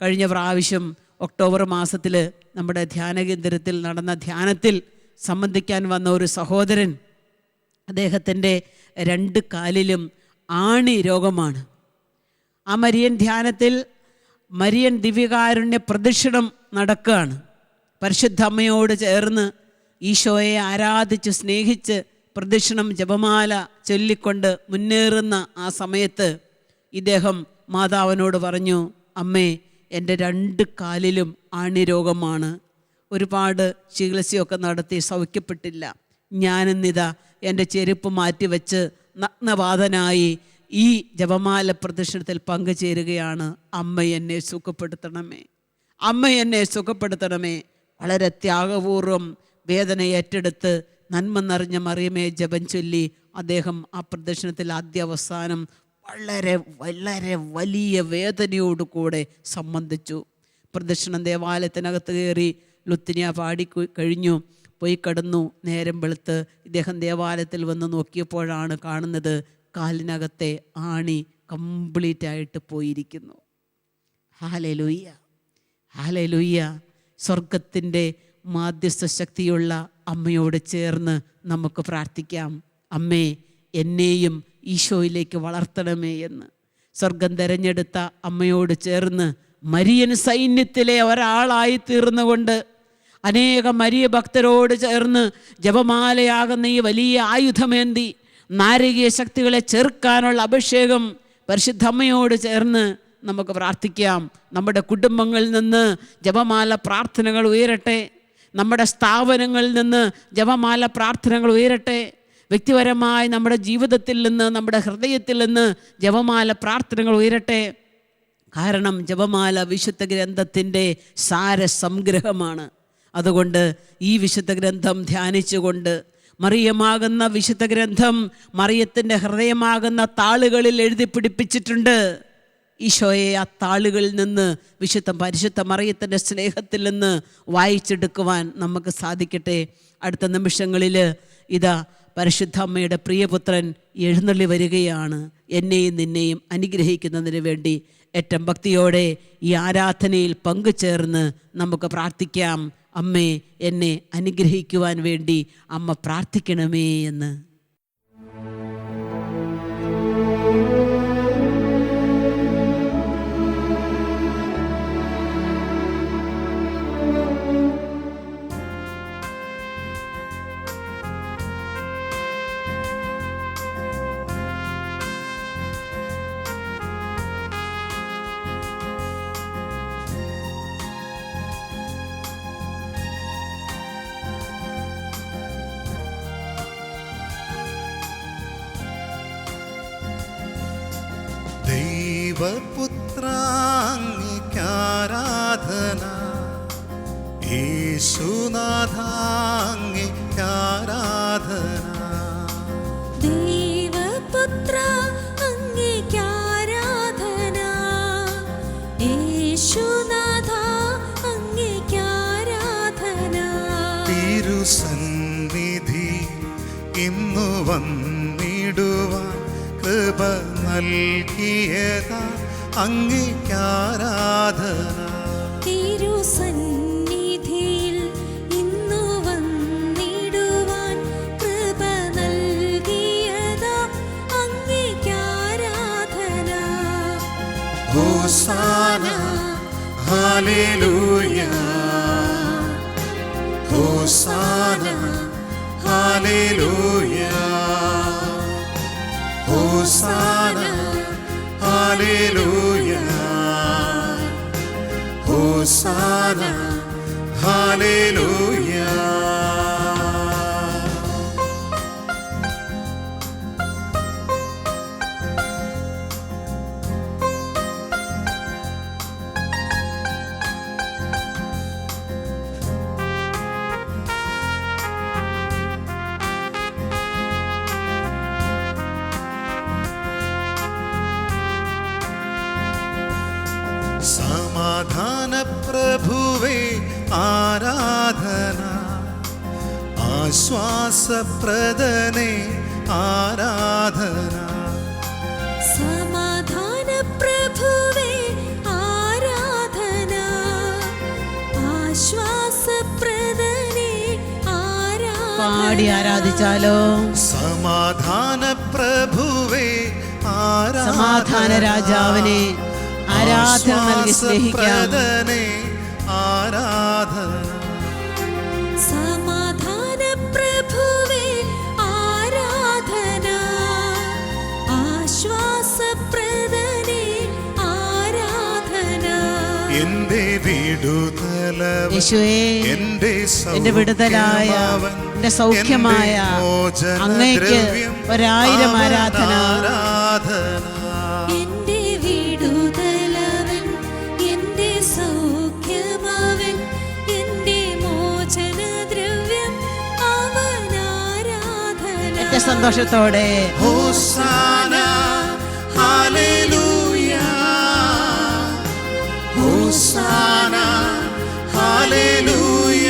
കഴിഞ്ഞ പ്രാവശ്യം ഒക്ടോബർ മാസത്തിൽ നമ്മുടെ ധ്യാനകേന്ദ്രത്തിൽ നടന്ന ധ്യാനത്തിൽ സംബന്ധിക്കാൻ വന്ന ഒരു സഹോദരൻ, അദ്ദേഹത്തിൻ്റെ 2 കാലിലും ആണി രോഗമാണ്. ആ മരിയൻ ധ്യാനത്തിൽ മരിയൻ ദിവ്യകാരുണ്യ പ്രദക്ഷിണം നടക്കുകയാണ്. പരിശുദ്ധ അമ്മയോട് ചേർന്ന് ഈശോയെ ആരാധിച്ച് സ്നേഹിച്ച് പ്രദക്ഷിണം ജപമാല ചൊല്ലിക്കൊണ്ട് മുന്നേറുന്ന ആ സമയത്ത് ഇദ്ദേഹം മാതാവിനോട് പറഞ്ഞു, അമ്മേ, എൻ്റെ 2 കാലിലും ആണി രോഗമാണ്. ഒരുപാട് ചികിത്സയൊക്കെ നടത്തി സൗഖ്യപ്പെട്ടില്ല. ഞാനിന്നിതാ എൻ്റെ ചെരുപ്പ് മാറ്റിവെച്ച് നഗ്നപാതനായി ഈ ജപമാല പ്രദക്ഷിണത്തിൽ പങ്കുചേരുകയാണ്. അമ്മ എന്നെ സുഖപ്പെടുത്തണമേ, അമ്മ എന്നെ സുഖപ്പെടുത്തണമേ. വളരെ ത്യാഗപൂർവം വേദന ഏറ്റെടുത്ത് നന്മ നിറഞ്ഞ മറിയമേ ജപം ചൊല്ലി അദ്ദേഹം ആ പ്രദക്ഷിണത്തിൽ ആദ്യാവസാനം വളരെ വളരെ വലിയ വേദനയോടുകൂടെ സംബന്ധിച്ചു. പ്രദക്ഷിണം ദേവാലയത്തിനകത്ത് കയറി ലുത്തിനിയ പാടി കഴിഞ്ഞു. പോയി കിടന്നു. നേരം വെളുത്ത് ഇദ്ദേഹം ദേവാലയത്തിൽ വന്ന് നോക്കിയപ്പോഴാണ് കാണുന്നത് കാലിനകത്തെ ആണി കംപ്ലീറ്റ് ആയിട്ട് പോയിരിക്കുന്നു. Hallelujah, hallelujah. സ്വർഗത്തിൻ്റെ മാധ്യസ്ഥ ശക്തിയുള്ള അമ്മയോട് ചേർന്ന് നമുക്ക് പ്രാർത്ഥിക്കാം. അമ്മേ, എന്നെയും ഈശോയിലേക്ക് വളർത്തണമേ എന്ന്. സ്വർഗം തിരഞ്ഞെടുത്ത അമ്മയോട് ചേർന്ന് മരിയൻ സൈന്യത്തിലെ ഒരാളായി തീർന്നുകൊണ്ട് അനേകം മരിയ ഭക്തരോട് ചേർന്ന് ജപമാലയാകുന്ന ഈ വലിയ ആയുധമേന്തി നാരകീയ ശക്തികളെ ചെറുക്കാനുള്ള അഭിഷേകം പരിശുദ്ധ അമ്മയോട് ചേർന്ന് നമുക്ക് പ്രാർത്ഥിക്കാം. നമ്മുടെ കുടുംബങ്ങളിൽ നിന്ന് ജപമാല പ്രാർത്ഥനകൾ ഉയരട്ടെ. നമ്മുടെ സ്ഥാപനങ്ങളിൽ നിന്ന് ജപമാല പ്രാർത്ഥനകൾ ഉയരട്ടെ. വ്യക്തിപരമായി നമ്മുടെ ജീവിതത്തിൽ നിന്ന്, നമ്മുടെ ഹൃദയത്തിൽ നിന്ന് ജപമാല പ്രാർത്ഥനകൾ ഉയരട്ടെ. കാരണം ജപമാല വിശുദ്ധ ഗ്രന്ഥത്തിൻ്റെ സാരസംഗ്രഹമാണ്. അതുകൊണ്ട് ഈ വിശുദ്ധ ഗ്രന്ഥം ധ്യാനിച്ചുകൊണ്ട്, മറിയമാകുന്ന വിശുദ്ധ ഗ്രന്ഥം മറിയത്തിൻ്റെ ഹൃദയമാകുന്ന താളുകളിൽ എഴുതി പിടിപ്പിച്ചിട്ടുണ്ട്. ഈശോയെ ആ താളുകളിൽ നിന്ന് പരിശുദ്ധ മറിയത്തിൻ്റെ സ്നേഹത്തിൽ നിന്ന് വായിച്ചെടുക്കുവാൻ നമുക്ക് സാധിക്കട്ടെ. അടുത്ത നിമിഷങ്ങളിൽ ഇതാ പരിശുദ്ധ അമ്മയുടെ പ്രിയപുത്രൻ എഴുന്നള്ളി വരികയാണ്, എന്നെയും നിന്നെയും അനുഗ്രഹിക്കുന്നതിന് വേണ്ടി. ഏറ്റവും ഭക്തിയോടെ ഈ ആരാധനയിൽ പങ്കുചേർന്ന് നമുക്ക് പ്രാർത്ഥിക്കാം. അമ്മേ, എന്നെ അനുഗ്രഹിക്കുവാൻ വേണ്ടി അമ്മ പ്രാർത്ഥിക്കണമേ എന്ന്. ദൈവപുത്രാംഗിക്കാരാധന, യേശുനാഥാംഗിക്കാരാധന. ദൈവപുത്ര അങ്ങേക്കാരാധന, യേശുനാഥ അങ്ങേക്കാരാധന. തിരുസന്നിധി ഇന്നു വന്നിടുവാൻ കൃപ നൽകിയതാ അങ്ങേക്കാരാധന. തിരുസന്നിധിയിൽ ഇന്നു വന്നിടുവാൻ കൃപ നൽകിയതാ അങ്ങേക്കാരാധന. ഹോസാന ഹല്ലേലൂയ, ഹോസാന ഹല്ലേലൂയ, ഹോസാന ഹല്ലേലൂയ, ഹോസാന ഹല്ലേലൂയ. സമാധാന പ്രഭുവേ ആരാധന, ആശ്വാസപ്രദനേ ആരാധന. സമാധാന പ്രഭുവേ ആരാധന, ആശ്വാസപ്രദനേ ആരാധന. പാടി ആരാധിച്ചാലോ. സമാധാന പ്രഭുവേ ആരാധന, സമാധാന രാജാവിനെ ആരാധന നൽകി സ്നേഹിക്കാം. ആരാധന. സമാധാന പ്രഭുവേ ആരാധന, ആശ്വാസപ്രദനേ ആരാധന. എന്റെ വിടുതലവൻ, യേശുവേ, എന്റെ വിടുതലായ, എന്റെ സൗഖ്യമായ അങ്ങേക്ക് 1000 ആരാധന. എന്റെ വിടുതലവൻ, എന്റെ സൗഖ്യമവൻ, എന്റെ മോചനദ്രവ്യം അവൻ ആരാധന. ഏറ്റവും സന്തോഷത്തോടെ ഹോസാന ഹല്ലേലൂയ, ഹോസാന ഹല്ലേലൂയ,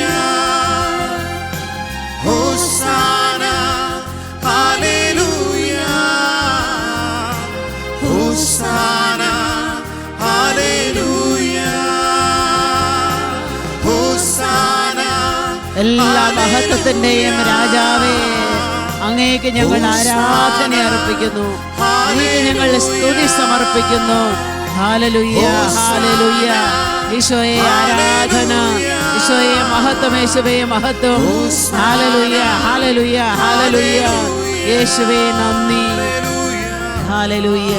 മഹത്വത്തിന്റെയും രാജാവേ, അങ്ങേക്ക് ഞങ്ങൾ ആരാധന അർപ്പിക്കുന്നു, അങ്ങേക്ക് ഞങ്ങൾ സ്തുതി സമർപ്പിക്കുന്നു. Hallelujah, hallelujah. ഈശോയെ ആരാധന, ഈശോയെ മഹത്വം, യേശുവേ മഹത്വം. ഹല്ലേലൂയ, ഹല്ലേലൂയ, ഹല്ലേലൂയ. യേശുവേ നന്ദി. ഹല്ലേലൂയ.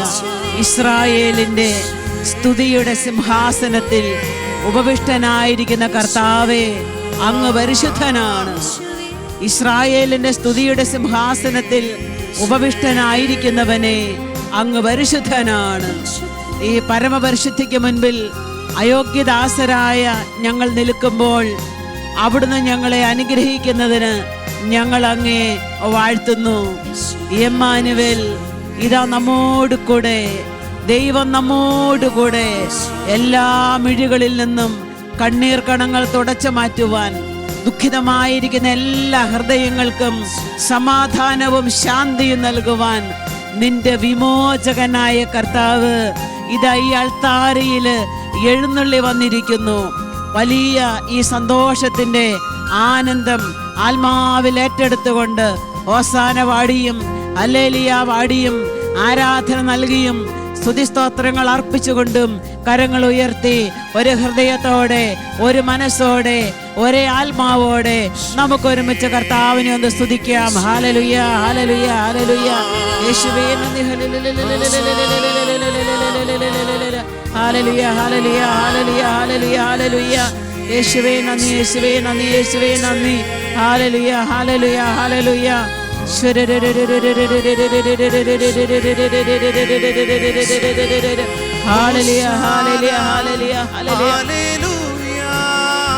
ഇസ്രായേലിന്റെ സ്തുതിയുടെ സിംഹാസനത്തിൽ ഉപവിഷ്ടനായിരിക്കുന്ന കർത്താവേ, അങ്ങ് പരിശുദ്ധനാണ്. ഇസ്രായേലിന്റെ സ്തുതിയുടെ സിംഹാസനത്തിൽ ഉപവിഷ്ടനായിരിക്കുന്നവനെ, അങ്ങ് പരിശുദ്ധനാണ്. ഈ പരമപരിശുദ്ധിക്ക് മുൻപിൽ അയോഗ്യദാസരായ ഞങ്ങൾ നിൽക്കുമ്പോൾ അവിടുന്ന് ഞങ്ങളെ അനുഗ്രഹിക്കുന്നതിന് ഞങ്ങൾ അങ്ങേ വാഴ്ത്തുന്നു. ഇമ്മാനുവേൽ, ഇതാ നമ്മോട് കൂടെ, ദൈവം നമ്മോട് കൂടെ. എല്ലാ മിഴികളിൽ നിന്നും കണ്ണീർ കണങ്ങൾ തുടച്ചു മാറ്റുവാൻ, ദുഃഖിതമായിരിക്കുന്ന എല്ലാ ഹൃദയങ്ങൾക്കും സമാധാനവും ശാന്തിയും നൽകുവാൻ നിന്റെ വിമോചകനായ കർത്താവ് ഇതാ ഈ അൾത്താരയിൽ എഴുന്നള്ളി വന്നിരിക്കുന്നു. വലിയ ഈ സന്തോഷത്തിന്റെ ആനന്ദം ആത്മാവിൽ ഏറ്റെടുത്തുകൊണ്ട് ഹോസാന വാടിയും ഹല്ലേലൂയ വാടിയും ആരാധന നൽകിയും സ്തുതിസ്തോത്രങ്ങൾ അർപ്പിച്ചുകൊണ്ടും കരങ്ങൾ ഉയർത്തി ഒരു ഹൃദയത്തോടെ, ഒരു മനസ്സോടെ, ഒരേ ആത്മാവോടെ നമുക്കൊരുമിച്ച് കർത്താവിനെ ഒന്ന് സ്തുതിക്കാം. ഹല്ലേലൂയ, ഹല്ലേലൂയ, ഹല്ലേലൂയ. യേശുവേ നന്ദി. ഹല്ലേലൂയ, ഹല്ലേലൂയ, ഹല്ലേലൂയ, ഹല്ലേലൂയ, ഹല്ലേലൂയ. യേശുവേ നന്ദി, യേശുവേ നന്ദി, യേശുവേ നന്ദി. ഹല്ലേലൂയ, ഹല്ലേലൂയ, ഹല്ലേലൂയ.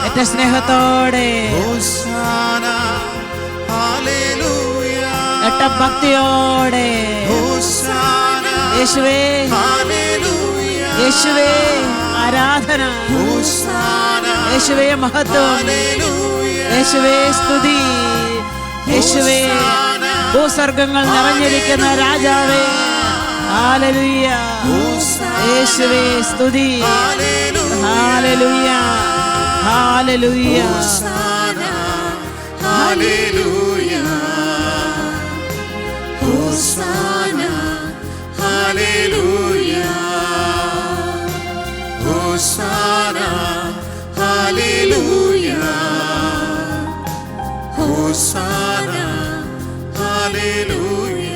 ഏറ്റവും സ്നേഹത്തോടെ, ഏറ്റവും ഭക്തിയോടെ യേശുവേ, യേശുവേ ആരാധന, യേശുവേ മഹത്വം, യേശുവേ സ്തുതി, യേശുവേ ഭൂസ്വർഗങ്ങൾ നിറഞ്ഞിരിക്കുന്ന രാജാവേ. ഹല്ലേലൂയ, യേശുവേ സ്തുതി. ഹല്ലേലൂയ, ഹല്ലേലൂയ, ഹല്ലേലൂയ, ഹോസാന, ഹല്ലേലൂയ, ഹോസാന, ഹല്ലേലൂയ, ഹോസാന, ഹല്ലേലൂയ.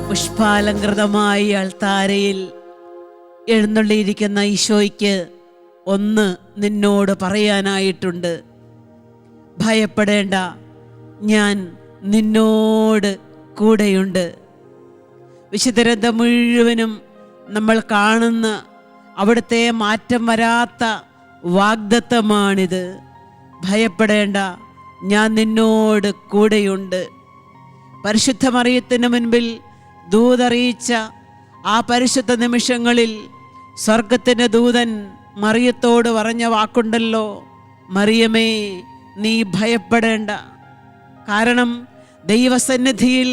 പുഷ്പാലങ്കൃതമായി അൾത്താരയിൽ എഴുന്നള്ളിയിരിക്കുന്ന ഈശോയ്ക്ക് ഒന്ന് നിന്നോട് പറയാനായിട്ടുണ്ട്. ഭയപ്പെടേണ്ട, ഞാൻ നിന്നോട് കൂടെയുണ്ട്. വിശുദ്ധരന്ത മുഴുവനും നമ്മൾ കാണുന്ന അവിടുത്തെ മാറ്റം വരാത്ത വാഗ്ദത്തമാണിത്. ഭയപ്പെടേണ്ട, ഞാൻ നിന്നോട് കൂടെയുണ്ട്. പരിശുദ്ധ മറിയത്തിന് മുൻപിൽ ദൂതറിയിച്ച ആ പരിശുദ്ധ നിമിഷങ്ങളിൽ സ്വർഗത്തിൻ്റെ ദൂതൻ മറിയത്തോട് പറഞ്ഞ വാക്കുണ്ടല്ലോ, മറിയമേ നീ ഭയപ്പെടേണ്ട. കാരണം ദൈവസന്നിധിയിൽ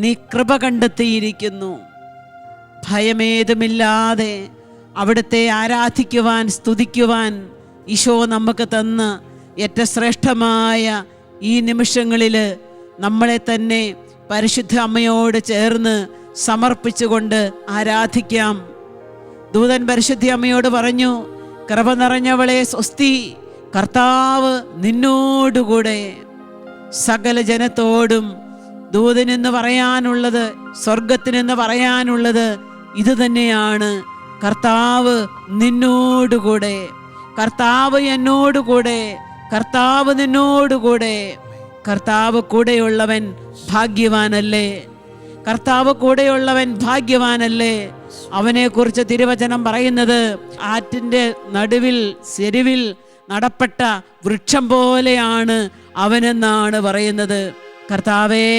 നീ കൃപ കണ്ടെത്തിയിരിക്കുന്നു. ഭയമേതുമില്ലാതെ അവിടുത്തെ ആരാധിക്കുവാൻ, സ്തുതിക്കുവാൻ ഈശോ നമുക്ക് തന്ന ഏറ്റവും ശ്രേഷ്ഠമായ ഈ നിമിഷങ്ങളിൽ നമ്മളെ തന്നെ പരിശുദ്ധ അമ്മയോട് ചേർന്ന് സമർപ്പിച്ചുകൊണ്ട് ആരാധിക്കാം. ദൂതൻ പരിശുദ്ധ അമ്മയോട് പറഞ്ഞു, കൃപ നിറഞ്ഞവളെ സ്വസ്തി, കർത്താവ് നിന്നോടുകൂടെ. സകല ജനത്തോടും ദൂതനെന്ന് പറയാനുള്ളത്, സ്വർഗത്തിനെന്ന് പറയാനുള്ളത് ഇത് തന്നെയാണ്. കർത്താവ് നിന്നോടുകൂടെ, കർത്താവ് എന്നോടുകൂടെ, കർത്താവ് നിന്നോടുകൂടെ. കർത്താവ് കൂടെയുള്ളവൻ ഭാഗ്യവാനല്ലേ? കർത്താവ് കൂടെയുള്ളവൻ ഭാഗ്യവാനല്ലേ? അവനെക്കുറിച്ച് തിരുവചനം പറയുന്നത് ആറ്റിൻ്റെ നടുവിൽ ചെരുവിൽ നടപ്പെട്ട വൃക്ഷം പോലെയാണ് അവനെന്നാണ് പറയുന്നത്. കർത്താവേ,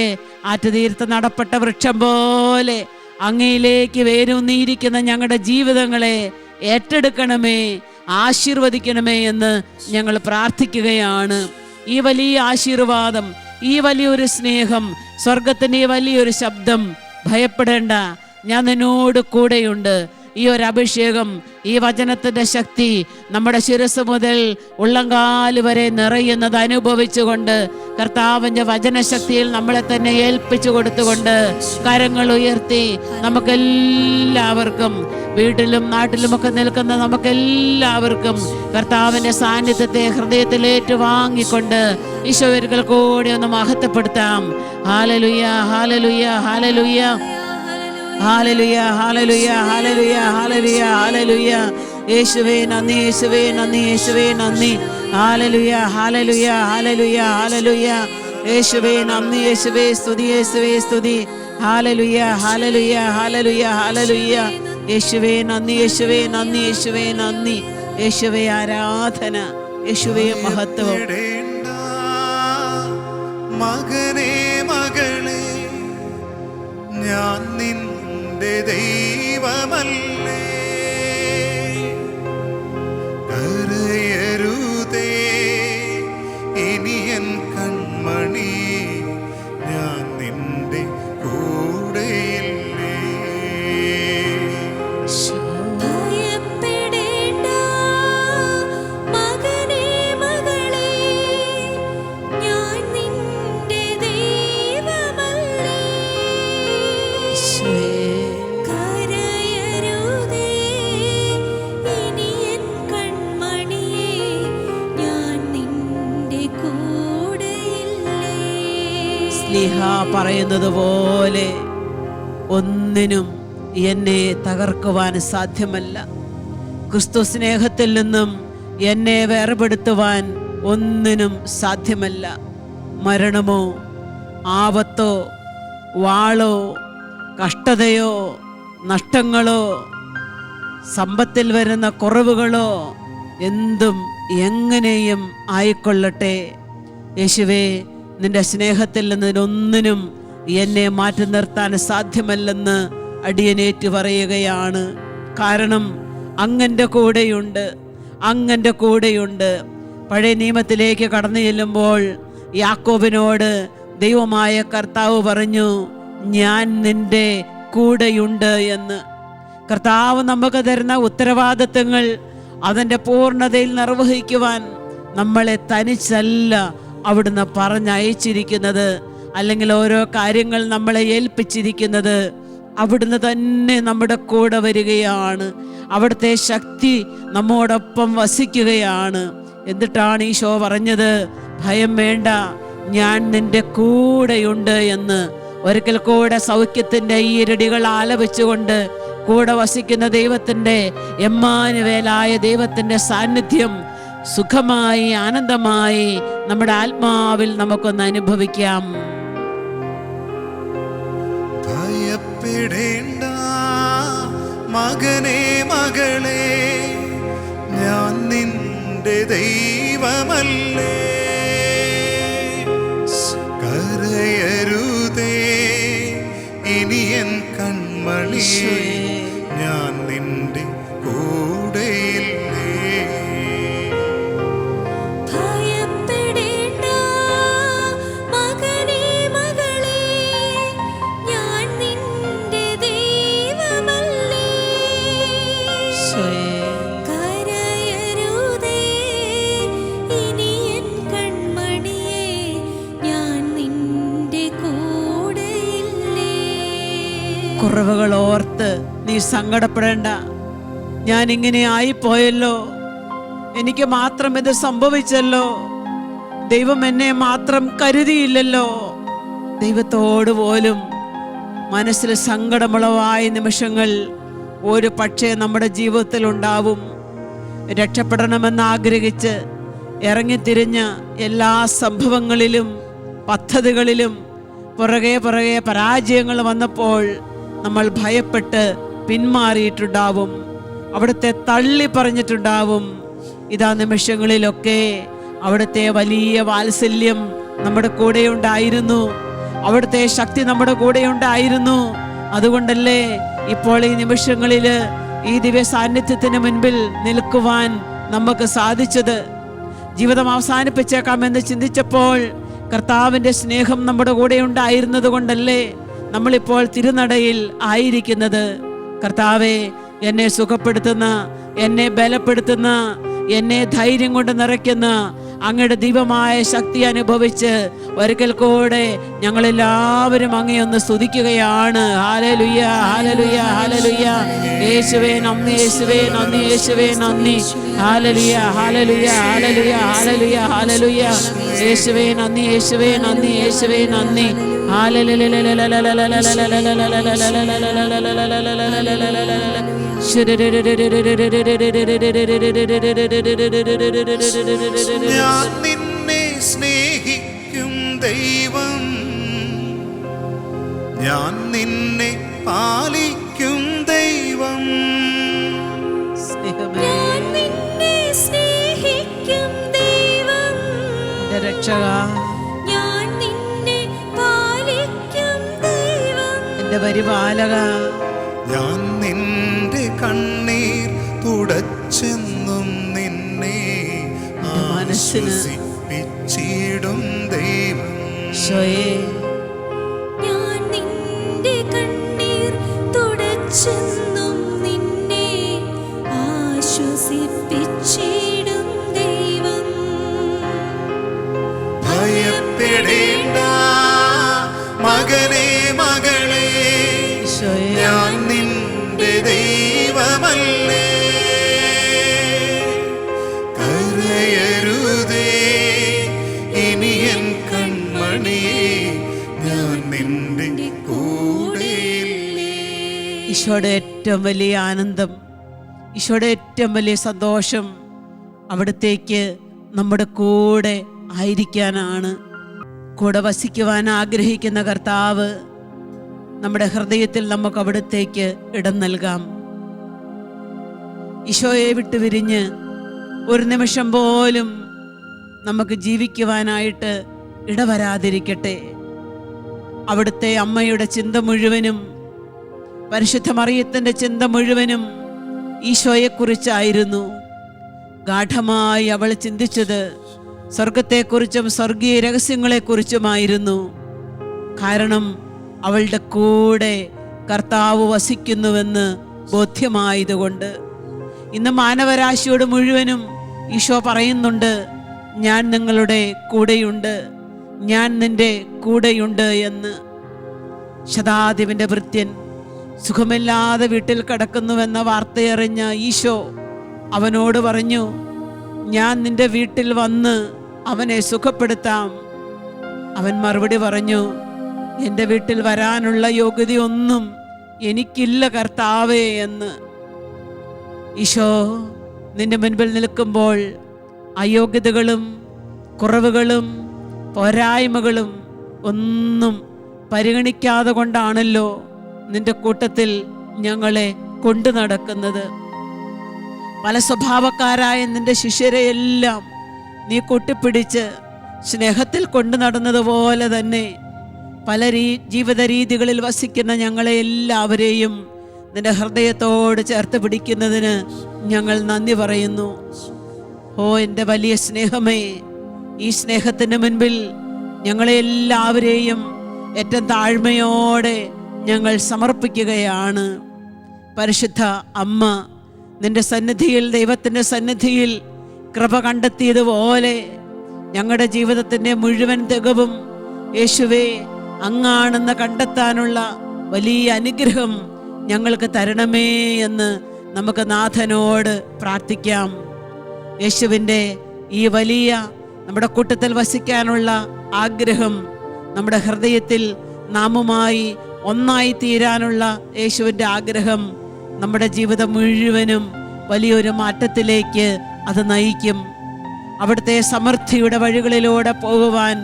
ആറ്റുതീരത്ത് നടപ്പെട്ട വൃക്ഷം പോലെ അങ്ങയിലേക്ക് വേരൂന്നിയിരിക്കുന്ന ഞങ്ങളുടെ ജീവിതങ്ങളെ ഏറ്റെടുക്കണമേ, ആശീർവദിക്കണമേ എന്ന് ഞങ്ങൾ പ്രാർത്ഥിക്കുകയാണ്. ഈ വലിയ ആശീർവാദം, ഈ വലിയൊരു സ്നേഹം, സ്വർഗത്തിൻ്റെ വലിയൊരു ശബ്ദം, ഭയപ്പെടേണ്ട, ഞാൻ നിന്നോട് കൂടെയുണ്ട്. ഈ ഒരു അഭിഷേകം, ഈ വചനത്തിൻ്റെ ശക്തി നമ്മുടെ ശിരസ് മുതൽ ഉള്ളങ്കാല് വരെ നിറയുന്നത് അനുഭവിച്ചുകൊണ്ട് കർത്താവിൻ്റെ വചനശക്തിയിൽ നമ്മളെ തന്നെ ഏൽപ്പിച്ചു കൊടുത്തുകൊണ്ട് കരങ്ങൾ ഉയർത്തി നമുക്കെല്ലാവർക്കും, വീട്ടിലും നാട്ടിലുമൊക്കെ നിൽക്കുന്ന നമുക്കെല്ലാവർക്കും കർത്താവിൻ്റെ സാന്നിധ്യത്തെ ഹൃദയത്തിൽ ഏറ്റുവാങ്ങിക്കൊണ്ട് ഈശോയൊരിക്കൽ കൂടി ഒന്ന് മഹത്വപ്പെടുത്താം. ഹല്ലേലൂയ, ഹല്ലേലൂയ, ഹല്ലേലൂയ, ഹല്ലേലൂയ, ഹല്ലേലൂയ, ഹല്ലേലൂയ, ഹല്ലേലൂയ, ഹല്ലേലൂയ. യേശുവേ നന്ദി, യേശുവേ നന്ദി, യേശുവേ നന്ദി. ഹല്ലേലൂയ, ഹല്ലേലൂയ, ഹല്ലേലൂയ, ഹല്ലേലൂയ. യേശുവേ നന്ദി, യേശുവേ സ്തുതി, യേശുവേ സ്തുതി. ഹല്ലേലൂയ, ഹല്ലേലൂയ, ഹല്ലേലൂയ, ഹല്ലേലൂയ. യേശുവേ നന്ദി, യേശുവേ നന്ദി, യേശുവേ നന്ദി. യേശുവേ ആരാധന, യേശുവേ മഹത്വം. മകനേ മകളെ, ഞാൻ നിന്റെ ദൈവമല്ലേ, കരയരുതേ ഇനി എൻ കൺമണി, ഞാൻ നിന്റെ കൂടെയില്ലേ. ഭയപ്പെടേണ്ട മകനേ മകളേ, ഞാൻ നിന്റെ ദൈവമല്ലേ, കരയരുതേ ഇനി എൻ കൺമണിയേ, ഞാൻ നിന്റെ കൂടെയില്ലേ. സ്ലീഹ പറയുന്നത് പോലെ ഒന്നിനും എന്നെ തകർക്കുവാൻ സാധ്യമല്ല. ക്രിസ്തു സ്നേഹത്തിൽ നിന്നും എന്നെ വേർപെടുത്തുവാൻ ഒന്നിനും സാധ്യമല്ല. മരണമോ ആപത്തോ വാളോ കഷ്ടതയോ നഷ്ടങ്ങളോ സമ്പത്തിൽ വരുന്ന കുറവുകളോ എന്തും എങ്ങനെയും ആയിക്കൊള്ളട്ടെ, യേശുവേ നിന്റെ സ്നേഹത്തിൽ നിന്നൊന്നിനും എന്നെ മാറ്റി നിർത്താൻ സാധ്യമല്ലെന്ന് അടിയനേറ്റ് പറയുകയാണ്. കാരണം അങ്ങൻ്റെ കൂടെയുണ്ട്, അങ്ങൻ്റെ കൂടെയുണ്ട്. പഴയ നിയമത്തിലേക്ക് കടന്നു ചെല്ലുമ്പോൾ യാക്കോബിനോട് ദൈവമായ കർത്താവ് പറഞ്ഞു, ഞാൻ നിന്റെ കൂടെയുണ്ട് എന്ന്. കർത്താവ് നമുക്ക് തരുന്ന ഉത്തരവാദിത്തങ്ങൾ അതിൻ്റെ പൂർണ്ണതയിൽ നിർവഹിക്കുവാൻ നമ്മളെ തനിച്ചല്ല അവിടുന്ന് പറഞ്ഞയച്ചിരിക്കുന്നത്, അല്ലെങ്കിൽ ഓരോ കാര്യങ്ങൾ നമ്മളെ ഏൽപ്പിച്ചിരിക്കുന്നത്. അവിടുന്ന് തന്നെ നമ്മുടെ കൂടെ വരികയാണ്. അവിടുത്തെ ശക്തി നമ്മോടൊപ്പം വസിക്കുകയാണ്. എന്നിട്ടാണ് ഈശോ പറഞ്ഞത്, ഭയം വേണ്ട, ഞാൻ നിന്റെ കൂടെയുണ്ട് എന്ന്. ഒരിക്കൽ കൂടെ സൗഖ്യത്തിൻ്റെ ഈ ഇരടികൾ ആലപിച്ചുകൊണ്ട് കൂടെ വസിക്കുന്ന ദൈവത്തിൻ്റെ, എമ്മാനുവേലായ ദൈവത്തിൻ്റെ സാന്നിധ്യം സുഖമായി ആനന്ദമായി നമ്മുടെ ആത്മാവിൽ നമുക്കൊന്ന് അനുഭവിക്കാം. ഭയപ്പെടേണ്ട മകനേ മകളെ, ഞാൻ നിന്റെ ദൈവമല്ലേ, കരയരുതേ ഇനി എൻ കൺമണി, ഞാൻ നിന്റെ കൂടെയില്ലേ. ഭയപ്പെടേണ്ട മകനേ മകളേ, ഞാൻ നിന്റെ ദൈവമല്ലേ, കരയരുതേ ഇനി എൻ കൺമണിയേ, ഞാൻ നിന്റെ കൂടെയില്ലേ. കുറവുകൾ ഓർത്ത് നീ സങ്കടപ്പെടേണ്ട. ഞാൻ ഇങ്ങനെ ആയിപ്പോയല്ലോ, എനിക്ക് മാത്രം ഇത് സംഭവിച്ചല്ലോ, ദൈവം എന്നെ മാത്രം കരുതിയില്ലല്ലോ. ദൈവത്തോട് പോലും മനസ്സിൽ സങ്കടമുളവായ നിമിഷങ്ങൾ ഒരു പക്ഷേ നമ്മുടെ ജീവിതത്തിൽ ഉണ്ടാവും. രക്ഷപ്പെടണമെന്ന് ആഗ്രഹിച്ച് ഇറങ്ങിത്തിരിഞ്ഞ എല്ലാ സംഭവങ്ങളിലും പദ്ധതികളിലും പുറകെ പരാജയങ്ങൾ വന്നപ്പോൾ നമ്മൾ ഭയപ്പെട്ട് പിന്മാറിയിട്ടുണ്ടാവും, അവിടുത്തെ തള്ളി പറഞ്ഞിട്ടുണ്ടാവും. ഇതാ നിമിഷങ്ങളിലൊക്കെ അവിടുത്തെ വലിയ വാത്സല്യം നമ്മുടെ കൂടെയുണ്ടായിരുന്നു, അവിടുത്തെ ശക്തി നമ്മുടെ കൂടെയുണ്ടായിരുന്നു. അതുകൊണ്ടല്ലേ ഇപ്പോൾ ഈ നിമിഷങ്ങളിൽ ഈ ദിവ്യ സാന്നിധ്യത്തിന് മുൻപിൽ നിൽക്കുവാൻ നമുക്ക് സാധിച്ചത്. ജീവിതം അവസാനിപ്പിച്ചേക്കാമെന്ന് ചിന്തിച്ചപ്പോൾ കർത്താവിൻ്റെ സ്നേഹം നമ്മുടെ കൂടെ ഉണ്ടായിരുന്നത് കൊണ്ടല്ലേ നമ്മളിപ്പോൾ തിരുനടയിൽ ആയിരിക്കുന്നത്. കർത്താവേ, എന്നെ സുഖപ്പെടുത്തുന്ന, എന്നെ ബലപ്പെടുത്തുന്ന, എന്നെ ധൈര്യം കൊണ്ട് നിറയ്ക്കുന്ന അങ്ങയുടെ ദിവ്യമായ ശക്തി അനുഭവിച്ച് ഒരിക്കൽ കൂടെ ഞങ്ങളെല്ലാവരും അങ്ങയൊന്ന് സ്തുതിക്കുകയാണ്. ഹല്ലേലൂയ, ഹല്ലേലൂയ, ഹല്ലേലൂയ. യേശുവേ നന്ദി, യേശുവേ നന്ദി, യേശുവേ നന്ദി. ഹല്ലേലൂയ, ഹല്ലേലൂയ, ഹല്ലേലൂയ, ഹല്ലേലൂയ, ഹല്ലേലൂയ. യേശുവേ നന്ദി, യേശുവേ നന്ദി, യേശുവേ നന്ദി. ഞാൻ നിന്നെ സ്നേഹിക്കും ദൈവം, ഞാൻ നിന്നെ പാലിക്കും ദൈവം. ഞാൻ നിന്നെ സ്നേഹിക്കും ദൈവം, രക്ഷക, ഞാൻ നിന്നെ പാലിക്കും ദൈവം. എന്റെ പരിപാലക, ഞാൻ നിന്റെ കണ്ണീർ തുടച്ചെന്നും നിന്നെ ആശ്വസിപ്പിച്ചിടും ദൈവം. ഞാൻ നിന്റെ കണ്ണീർ തുടച്ചെന്നും നിന്നെ ആശ്വസിപ്പിച്ചിടും ദൈവം. ഭയപ്പെടേണ്ട മകനേ, മകളേ, ഞാൻ നിന്റെ ദൈവമല്ലേ. കരയരുതേ ഇനി എൻ കൺമണിയേ, ഞാൻ നിന്റെ കൂടെയില്ലേ. ഈശോയുടെ ഏറ്റവും വലിയ ആനന്ദം, ഈശോയുടെ ഏറ്റവും വലിയ സന്തോഷം അവിടത്തേക്ക് നമ്മുടെ കൂടെ ആയിരിക്കാനാണ്. കൂടെ വസിക്കുവാൻ ആഗ്രഹിക്കുന്ന കർത്താവ് നമ്മുടെ ഹൃദയത്തിൽ നമുക്ക് അവിടത്തേക്ക് ഇടം നൽകാം. ഈശോയെ വിട്ടുപിരിഞ്ഞ് ഒരു നിമിഷം പോലും നമുക്ക് ജീവിക്കുവാനായിട്ട് ഇടവരാതിരിക്കട്ടെ. അവിടുത്തെ അമ്മയുടെ ചിന്ത മുഴുവനും, പരിശുദ്ധ മറിയത്തിൻ്റെ ചിന്ത മുഴുവനും ഈശോയെക്കുറിച്ചായിരുന്നു. ഗാഢമായി അവൾ ചിന്തിച്ചത് സ്വർഗത്തെക്കുറിച്ചും സ്വർഗീയ രഹസ്യങ്ങളെക്കുറിച്ചുമായിരുന്നു. കാരണം അവളുടെ കൂടെ കർത്താവ് വസിക്കുന്നുവെന്ന് ബോധ്യമായതുകൊണ്ട്. ഇന്ന് മാനവരാശിയോട് മുഴുവനും ഈശോ പറയുന്നുണ്ട്, ഞാൻ നിങ്ങളുടെ കൂടെയുണ്ട്, ഞാൻ നിന്റെ കൂടെയുണ്ട് എന്ന്. ശതാധിപന്റെ ഭൃത്യൻ സുഖമില്ലാതെ വീട്ടിൽ കിടക്കുന്നുവെന്ന വാർത്തയറിഞ്ഞ ഈശോ അവനോട് പറഞ്ഞു, ഞാൻ നിന്റെ വീട്ടിൽ വന്ന് അവനെ സുഖപ്പെടുത്താം. അവൻ മറുപടി പറഞ്ഞു, എൻ്റെ വീട്ടിൽ വരാനുള്ള യോഗ്യതയൊന്നും എനിക്കില്ല കർത്താവേ എന്ന്. ഈശോ നിന്റെ മുൻപിൽ നിൽക്കുമ്പോൾ അയോഗ്യതകളും കുറവുകളും പോരായ്മകളും ഒന്നും പരിഗണിക്കാതെ കൊണ്ടാണല്ലോ നിന്റെ കൂട്ടത്തിൽ ഞങ്ങളെ കൊണ്ടു നടക്കുന്നത്. പല സ്വഭാവക്കാരായ നിന്റെ ശിഷ്യരെയെല്ലാം നീ കൂട്ടിപ്പിടിച്ച് സ്നേഹത്തിൽ കൊണ്ടു നടന്നതുപോലെ തന്നെ പല ജീവിത രീതികളിൽ വസിക്കുന്ന ഞങ്ങളെ എല്ലാവരെയും നിന്റെ ഹൃദയത്തോട് ചേർത്ത് പിടിക്കുന്നതിന് ഞങ്ങൾ നന്ദി പറയുന്നു. ഓ എൻ്റെ വലിയ സ്നേഹമേ, ഈ സ്നേഹത്തിന് മുൻപിൽ ഞങ്ങളെ എല്ലാവരെയും ഏറ്റവും താഴ്മയോടെ ഞങ്ങൾ സമർപ്പിക്കുകയാണ്. പരിശുദ്ധ അമ്മ നിന്റെ സന്നിധിയിൽ, ദൈവത്തിൻ്റെ സന്നിധിയിൽ കൃപ കണ്ടെത്തിയതുപോലെ ഞങ്ങളുടെ ജീവിതത്തിൻ്റെ മുഴുവൻ തികവും യേശുവേ അങ്ങാണെന്ന് കണ്ടെത്താനുള്ള വലിയ അനുഗ്രഹം ഞങ്ങൾക്ക് തരണമേ എന്ന് നമുക്ക് നാഥനോട് പ്രാർത്ഥിക്കാം. യേശുവിൻ്റെ ഈ വലിയ നമ്മുടെ കൂട്ടത്തിൽ വസിക്കാനുള്ള ആഗ്രഹം, നമ്മുടെ ഹൃദയത്തിൽ നാമുമായി ഒന്നായി തീരാനുള്ള യേശുവിൻ്റെ ആഗ്രഹം നമ്മുടെ ജീവിതം മുഴുവനും വലിയൊരു മാറ്റത്തിലേക്ക് അത് നയിക്കും. അവിടുത്തെ സമൃദ്ധിയുടെ വഴികളിലൂടെ പോകുവാൻ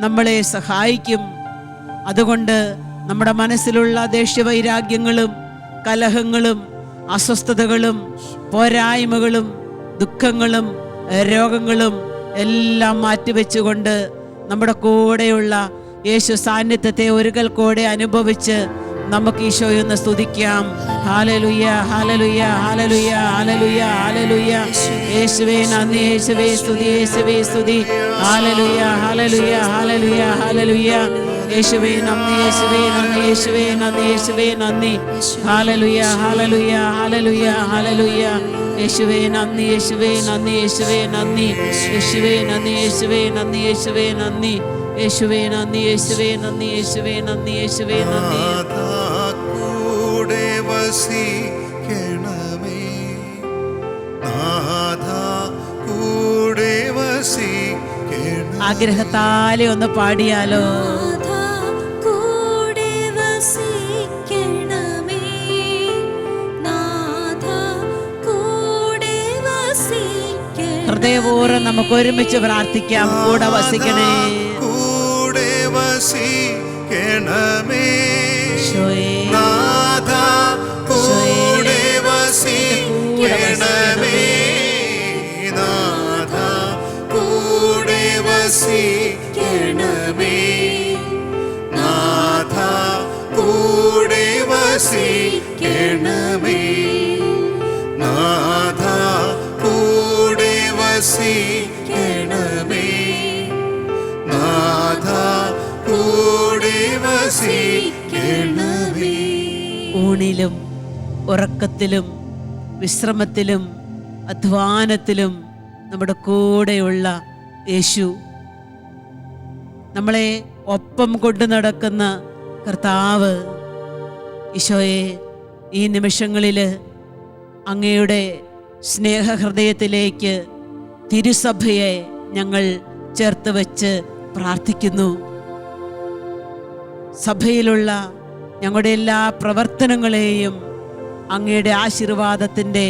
നമ്മളെ സഹായിക്കും. അതുകൊണ്ട് നമ്മുടെ മനസ്സിലുള്ള ദേഷ്യവൈരാഗ്യങ്ങളും കലഹങ്ങളും അസ്വസ്ഥതകളും പോരായ്മകളും ദുഃഖങ്ങളും രോഗങ്ങളും എല്ലാം മാറ്റിവെച്ചുകൊണ്ട് നമ്മുടെ കൂടെയുള്ള യേശു സാന്നിധ്യത്തെ ഒരിക്കൽ കൂടെ അനുഭവിച്ച് നമുക്ക് ഈശോയൊന്ന് സ്തുതിക്കാം. ഹല്ലേലൂയ, ഹല്ലേലൂയ, ഹല്ലേലൂയ, ഹല്ലേലൂയ, ഹല്ലേലൂയ. യേശുവേ നന്ദി, യേശുവേ സ്തുതി, യേശുവേ സ്തുതി. ഹല്ലേലൂയ, ഹല്ലേലൂയ, ഹല്ലേലൂയ, ഹല്ലേലൂയ. യേശുവേ നന്ദി, യേശുവേ നന്ദി, യേശുവേ നന്ദി, യേശുവേ നന്ദി. ഹല്ലേലൂയ, ഹല്ലേലൂയ, ഹല്ലേലൂയ, ഹല്ലേലൂയ. യേശുവേ നന്ദി, യേശുവേ നന്ദി, യേശുവേ നന്ദി, യേശുവേ നന്ദി, യേശുവേ നന്ദി, യേശുവേ നന്ദി, യേശുവേ നന്ദി, യേശുവേ നന്ദി, യേശുവേ നന്ദി, യേശുവേ നന്ദി. കൂടെ വസിക്കണമേ, നാഥാ കൂടെ വസിക്കണമേ. ആഗ്രഹത്താലെ ഒന്ന് പാടിയാലോ? നാഥാ കൂടെ വസിക്കണമേ, നാഥാ കൂടെ വസിക്കണമേ. ഹൃദയപൂർവ്വം നമുക്ക് ഒരുമിച്ച് പ്രാർത്ഥിക്കാം. കൂടെ വസിക്കണേ, കൂടെ വസിക്കണമേ, ഈശോയേ. നാഥാ കൂടെ വസിക്കണമേ, നാഥാ കൂടെ വസിക്കണമേ, നാഥാ കൂടെ വസിക്കണമേ, നാഥാ കൂടെ വസിക്കണമേ, നാഥാ കൂടെ വസിക്കണമേ. ഊണിലും ഉറക്കത്തിലും വിശ്രമത്തിലും അധ്വാനത്തിലും നമ്മുടെ കൂടെയുള്ള യേശു, നമ്മളെ ഒപ്പം കൊണ്ടു നടക്കുന്ന കർത്താവ്. ഈശോയെ, ഈ നിമിഷങ്ങളിൽ അങ്ങയുടെ സ്നേഹഹൃദയത്തിലേക്ക് തിരുസഭയെ ഞങ്ങൾ ചേർത്ത് വെച്ച് പ്രാർത്ഥിക്കുന്നു. സഭയിലുള്ള ഞങ്ങളുടെ എല്ലാ പ്രവർത്തനങ്ങളെയും അങ്ങയുടെ ആശീർവാദത്തിൻ്റെ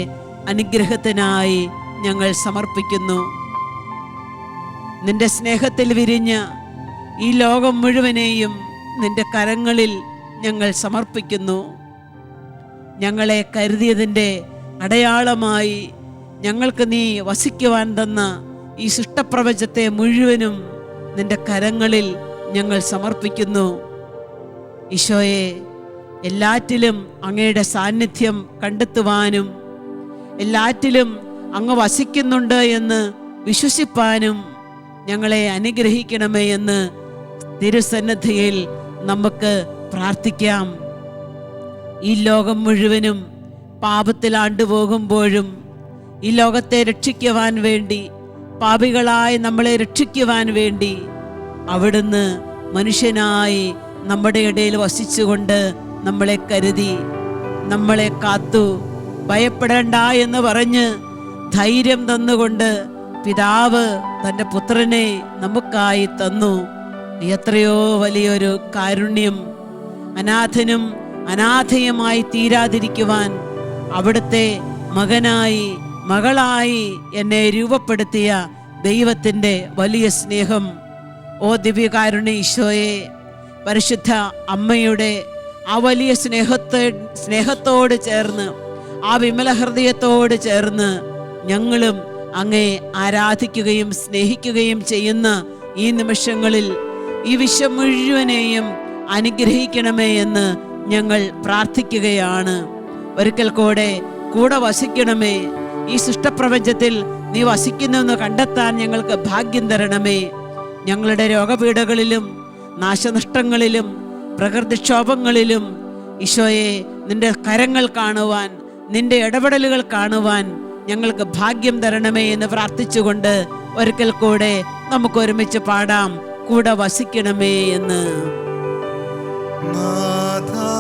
അനുഗ്രഹത്തിനായി ഞങ്ങൾ സമർപ്പിക്കുന്നു. നിന്റെ സ്നേഹത്തിൽ വിരിഞ്ഞ ഈ ലോകം മുഴുവനെയും നിന്റെ കരങ്ങളിൽ ഞങ്ങൾ സമർപ്പിക്കുന്നു. ഞങ്ങളെ കരുതിയതിൻ്റെ അടയാളമായി ഞങ്ങൾക്ക് നീ വസിക്കുവാൻ തന്ന ഈ സൃഷ്ടപ്രപഞ്ചത്തെ മുഴുവനും നിന്റെ കരങ്ങളിൽ ഞങ്ങൾ സമർപ്പിക്കുന്നു. ഈശോയെ, എല്ലാറ്റിലും അങ്ങയുടെ സാന്നിധ്യം കണ്ടെത്തുവാനും എല്ലാറ്റിലും അങ്ങ് വസിക്കുന്നുണ്ട് എന്ന് വിശ്വസിപ്പാനും ഞങ്ങളെ അനുഗ്രഹിക്കണമേ എന്ന് തിരുസന്നിധിയിൽ നമുക്ക് പ്രാർത്ഥിക്കാം. ഈ ലോകം മുഴുവനും പാപത്തിലാണ്ടുപോകുമ്പോഴും ഈ ലോകത്തെ രക്ഷിക്കുവാൻ വേണ്ടി, പാപികളായി നമ്മളെ രക്ഷിക്കുവാൻ വേണ്ടി അവിടുന്ന് മനുഷ്യനായി നമ്മുടെ ഇടയിൽ വസിച്ചുകൊണ്ട് നമ്മളെ കരുതി, നമ്മളെ കാത്തു. ഭയപ്പെടേണ്ട എന്ന് പറഞ്ഞ് ധൈര്യം തന്നുകൊണ്ട് പിതാവ് തൻ്റെ പുത്രനെ നമുക്കായി തന്നു. എത്രയോ വലിയൊരു കാരുണ്യം! അനാഥനും അനാഥയുമായി തീരാതിരിക്കുവാൻ അവിടുത്തെ മകനായി മകളായി എന്നെ രൂപപ്പെടുത്തിയ ദൈവത്തിൻ്റെ വലിയ സ്നേഹം. ഓ ദിവ്യകാരുണ്യ ഈശോയെ, പരിശുദ്ധ അമ്മയുടെ ആ വലിയ സ്നേഹത്തോട് ചേർന്ന്, ആ വിമല ഹൃദയത്തോട് ചേർന്ന് ഞങ്ങളും അങ്ങേ ആരാധിക്കുകയും സ്നേഹിക്കുകയും ചെയ്യുന്ന ഈ നിമിഷങ്ങളിൽ ഈ വിശ്വം മുഴുവനെയും അനുഗ്രഹിക്കണമേ എന്ന് ഞങ്ങൾ പ്രാർത്ഥിക്കുകയാണ്. ഒരിക്കൽ കൂടെ വസിക്കണമേ. ഈ സൃഷ്ടപ്രപഞ്ചത്തിൽ നീ വസിക്കുന്നുവെന്ന് കണ്ടെത്താൻ ഞങ്ങൾക്ക് ഭാഗ്യം തരണമേ. ഞങ്ങളുടെ രോഗപീഠകളിലും നാശനഷ്ടങ്ങളിലും പ്രകൃതിക്ഷോഭങ്ങളിലും ഈശോയെ, നിന്റെ കരങ്ങൾ കാണുവാൻ, നിന്റെ ഇടപെടലുകൾ കാണുവാൻ ഞങ്ങൾക്ക് ഭാഗ്യം തരണമേ എന്ന് പ്രാർത്ഥിച്ചുകൊണ്ട് ഒരിക്കൽ കൂടെ നമുക്ക് ഒരുമിച്ച് പാടാം, കൂടെ വസിക്കണമേ എന്ന്. നാഥാ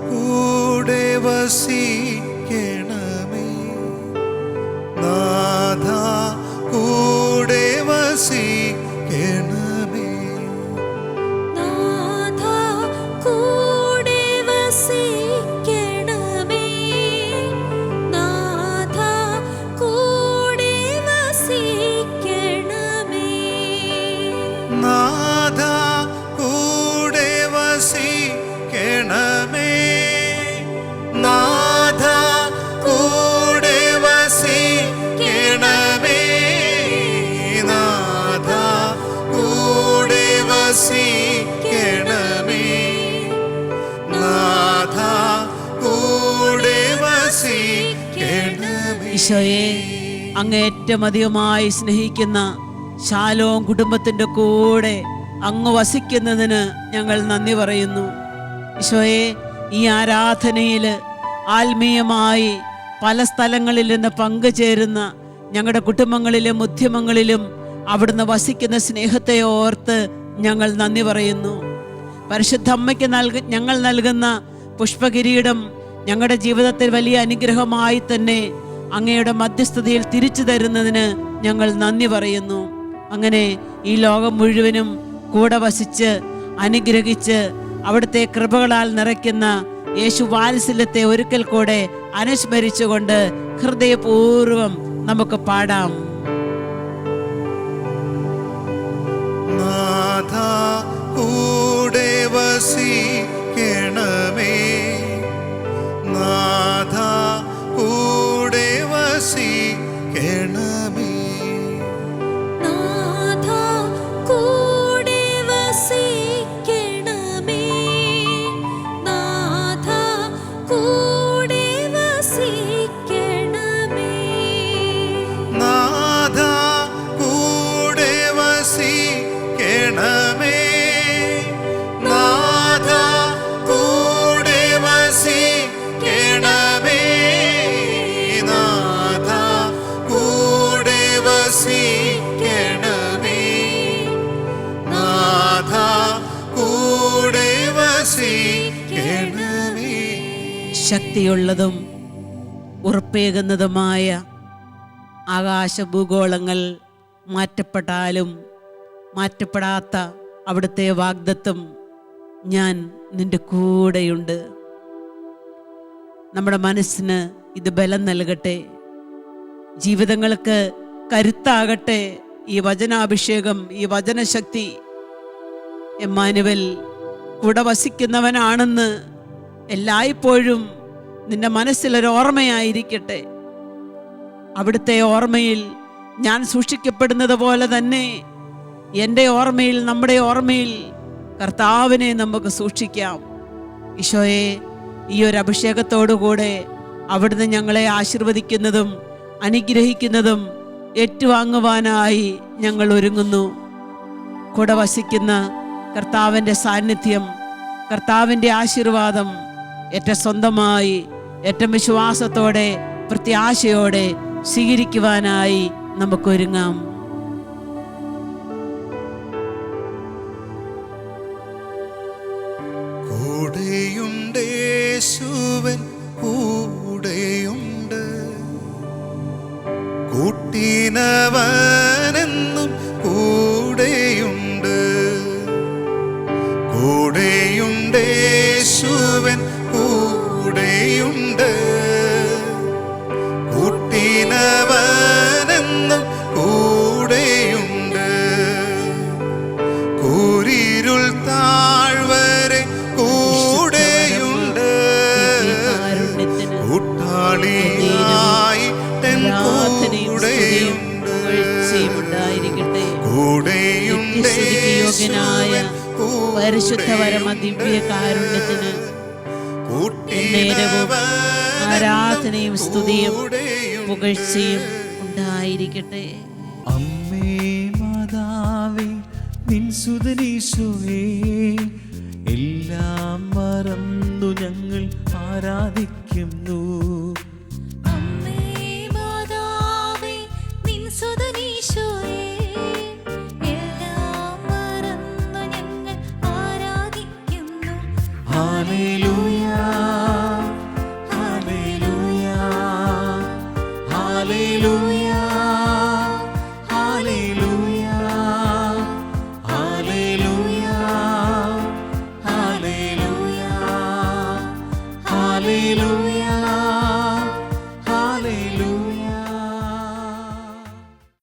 കൂടെ വസിക്കണമേ, നാഥാ കൂടെ വസിക്കണമേ, നാഥാ കൂടെ വസിക്കണമേ, നാഥാ കൂടെ വസിക്കണമേ, നാഥാ കൂടെ വസിക്കണമേ, നാഥാ കൂടെ വസിക്കണമേ, നാഥാ കൂടെ വസിക്കണമേ, നാഥാ കൂടെ വസിക്കണമേ. ഈശോയെ, അങ്ങ് ഏറ്റവും അധികമായി സ്നേഹിക്കുന്ന ശാലോം കുടുംബത്തിൻ്റെ കൂടെ അങ്ങ് വസിക്കുന്നതിന് ഞങ്ങൾ നന്ദി പറയുന്നു. ഈശോയെ, ഈ ആരാധനയിൽ ആത്മീയമായി പല സ്ഥലങ്ങളിൽ നിന്ന് പങ്കുചേരുന്ന ഞങ്ങളുടെ കുടുംബങ്ങളിലും ഉദ്യമങ്ങളിലും അവിടുന്ന് വസിക്കുന്ന സ്നേഹത്തെ ഓർത്ത് ഞങ്ങൾ നന്ദി പറയുന്നു. പരിശുദ്ധ അമ്മയ്ക്ക് ഞങ്ങൾ നൽകുന്ന പുഷ്പകിരീടം ഞങ്ങളുടെ ജീവിതത്തിൽ വലിയ അനുഗ്രഹമായി തന്നെ അങ്ങയുടെ മധ്യസ്ഥതയിൽ തിരിച്ചു തരുന്നതിന് ഞങ്ങൾ നന്ദി പറയുന്നു. അങ്ങനെ ഈ ലോകം മുഴുവനും കൂടെ വസിച്ച് അനുഗ്രഹിച്ച് അവിടുത്തെ കൃപകളാൽ നിറയ്ക്കുന്ന യേശു വാത്സല്യത്തെ ഒരിക്കൽ കൂടെ അനുസ്മരിച്ചുകൊണ്ട് ഹൃദയപൂർവ്വം നമുക്ക് പാടാം. നാഥ കൂടെ വസിക്കണമേ, നാഥ കൂടെ വസിക്കണമേ, നാഥ കൂടെ വസിക്കണമേ, നാഥ കൂടെ വസിക്കണമേ, നാഥ കൂടെ വസിക്കണമേ, നാഥ കൂടെ വസിക്കണമേ, നാഥ കൂടെ വസിക്കണമേ, നാഥ കൂടെ വസിക്കണമേ. ശക്തിയുള്ളതും ഉറപ്പേകുന്നതുമായ ആകാശഭൂഗോളങ്ങൾ മാറ്റപ്പെട്ടാലും മാറ്റപ്പെടാത്ത അവിടുത്തെ വാഗ്ദത്തം, ഞാൻ നിന്റെ കൂടെയുണ്ട്. നമ്മുടെ മനസ്സിന് ഇത് ബലം നൽകട്ടെ, ജീവിതങ്ങൾക്ക് കരുത്താകട്ടെ ഈ വചനാഭിഷേകം, ഈ വചനശക്തി. എമ്മാനുവൽ കൂടെ വസിക്കുന്നവനാണെന്ന് എല്ലായ്പ്പോഴും നിന്റെ മനസ്സിലൊരു ഓർമ്മയായിരിക്കട്ടെ. അവിടുത്തെ ഓർമ്മയിൽ ഞാൻ സൂക്ഷിക്കപ്പെടുന്നത് പോലെ തന്നെ എൻ്റെ ഓർമ്മയിൽ, നമ്മുടെ ഓർമ്മയിൽ കർത്താവിനെ നമുക്ക് സൂക്ഷിക്കാം. ഈശോയെ, ഈ ഒരു അഭിഷേകത്തോടുകൂടെ അവിടുന്ന് ഞങ്ങളെ ആശീർവദിക്കുന്നതും അനുഗ്രഹിക്കുന്നതും ഏറ്റുവാങ്ങുവാനായി ഞങ്ങൾ ഒരുങ്ങുന്നു. കൂടെ വസിക്കുന്ന കർത്താവിൻ്റെ സാന്നിധ്യം, കർത്താവിൻ്റെ ആശീർവാദം ഏറ്റവും സ്വന്തമായി, ഏറ്റവും വിശ്വാസത്തോടെ, പ്രത്യാശയോടെ സ്വീകരിക്കുവാനായി നമുക്കൊരുങ്ങാം. കൂടെയുണ്ട് യേശുവൻ, കൂടെയുണ്ട്, കൂട്ടിനവനെന്നും കൂടെയുണ്ട്, കൂടെയുണ്ട് യേശുവൻ, കൂടെയുണ്ട്, കൂട്ടിനവനെന്നും കൂടെയുണ്ട്, കൂരിരുൾ താഴ്വരെ കൂടെയുണ്ട്, കൂട്ടാളിയായി തൻ കൂടെയുണ്ട്, കൂടെയുണ്ട് യോഗ്യനായ പരിശുദ്ധ പരമ ദിവ്യ കാരുണ്യത്തിന് നേരവും ആരാധനയും സ്തുതിയും പുകഴ്ചയും ഉണ്ടായിരിക്കട്ടെ. അമ്മേ മാതാവേ, നിൻ സുതനീശോയേ, എല്ലാം മറന്നു ഞങ്ങൾ ആരാധിക്കുന്നു. അമ്മേ മാതാവേ, നിൻ സുതനീശോയേ, എല്ലാം മറന്നു ഞങ്ങൾ ആരാധിക്കുന്നു. ഹല്ലേലൂയ, ഹല്ലേലൂയ, ഹല്ലേലൂയ, ഹല്ലേലൂയ, ഹല്ലേലൂയ, ഹല്ലേലൂയ, ഹല്ലേലൂയ.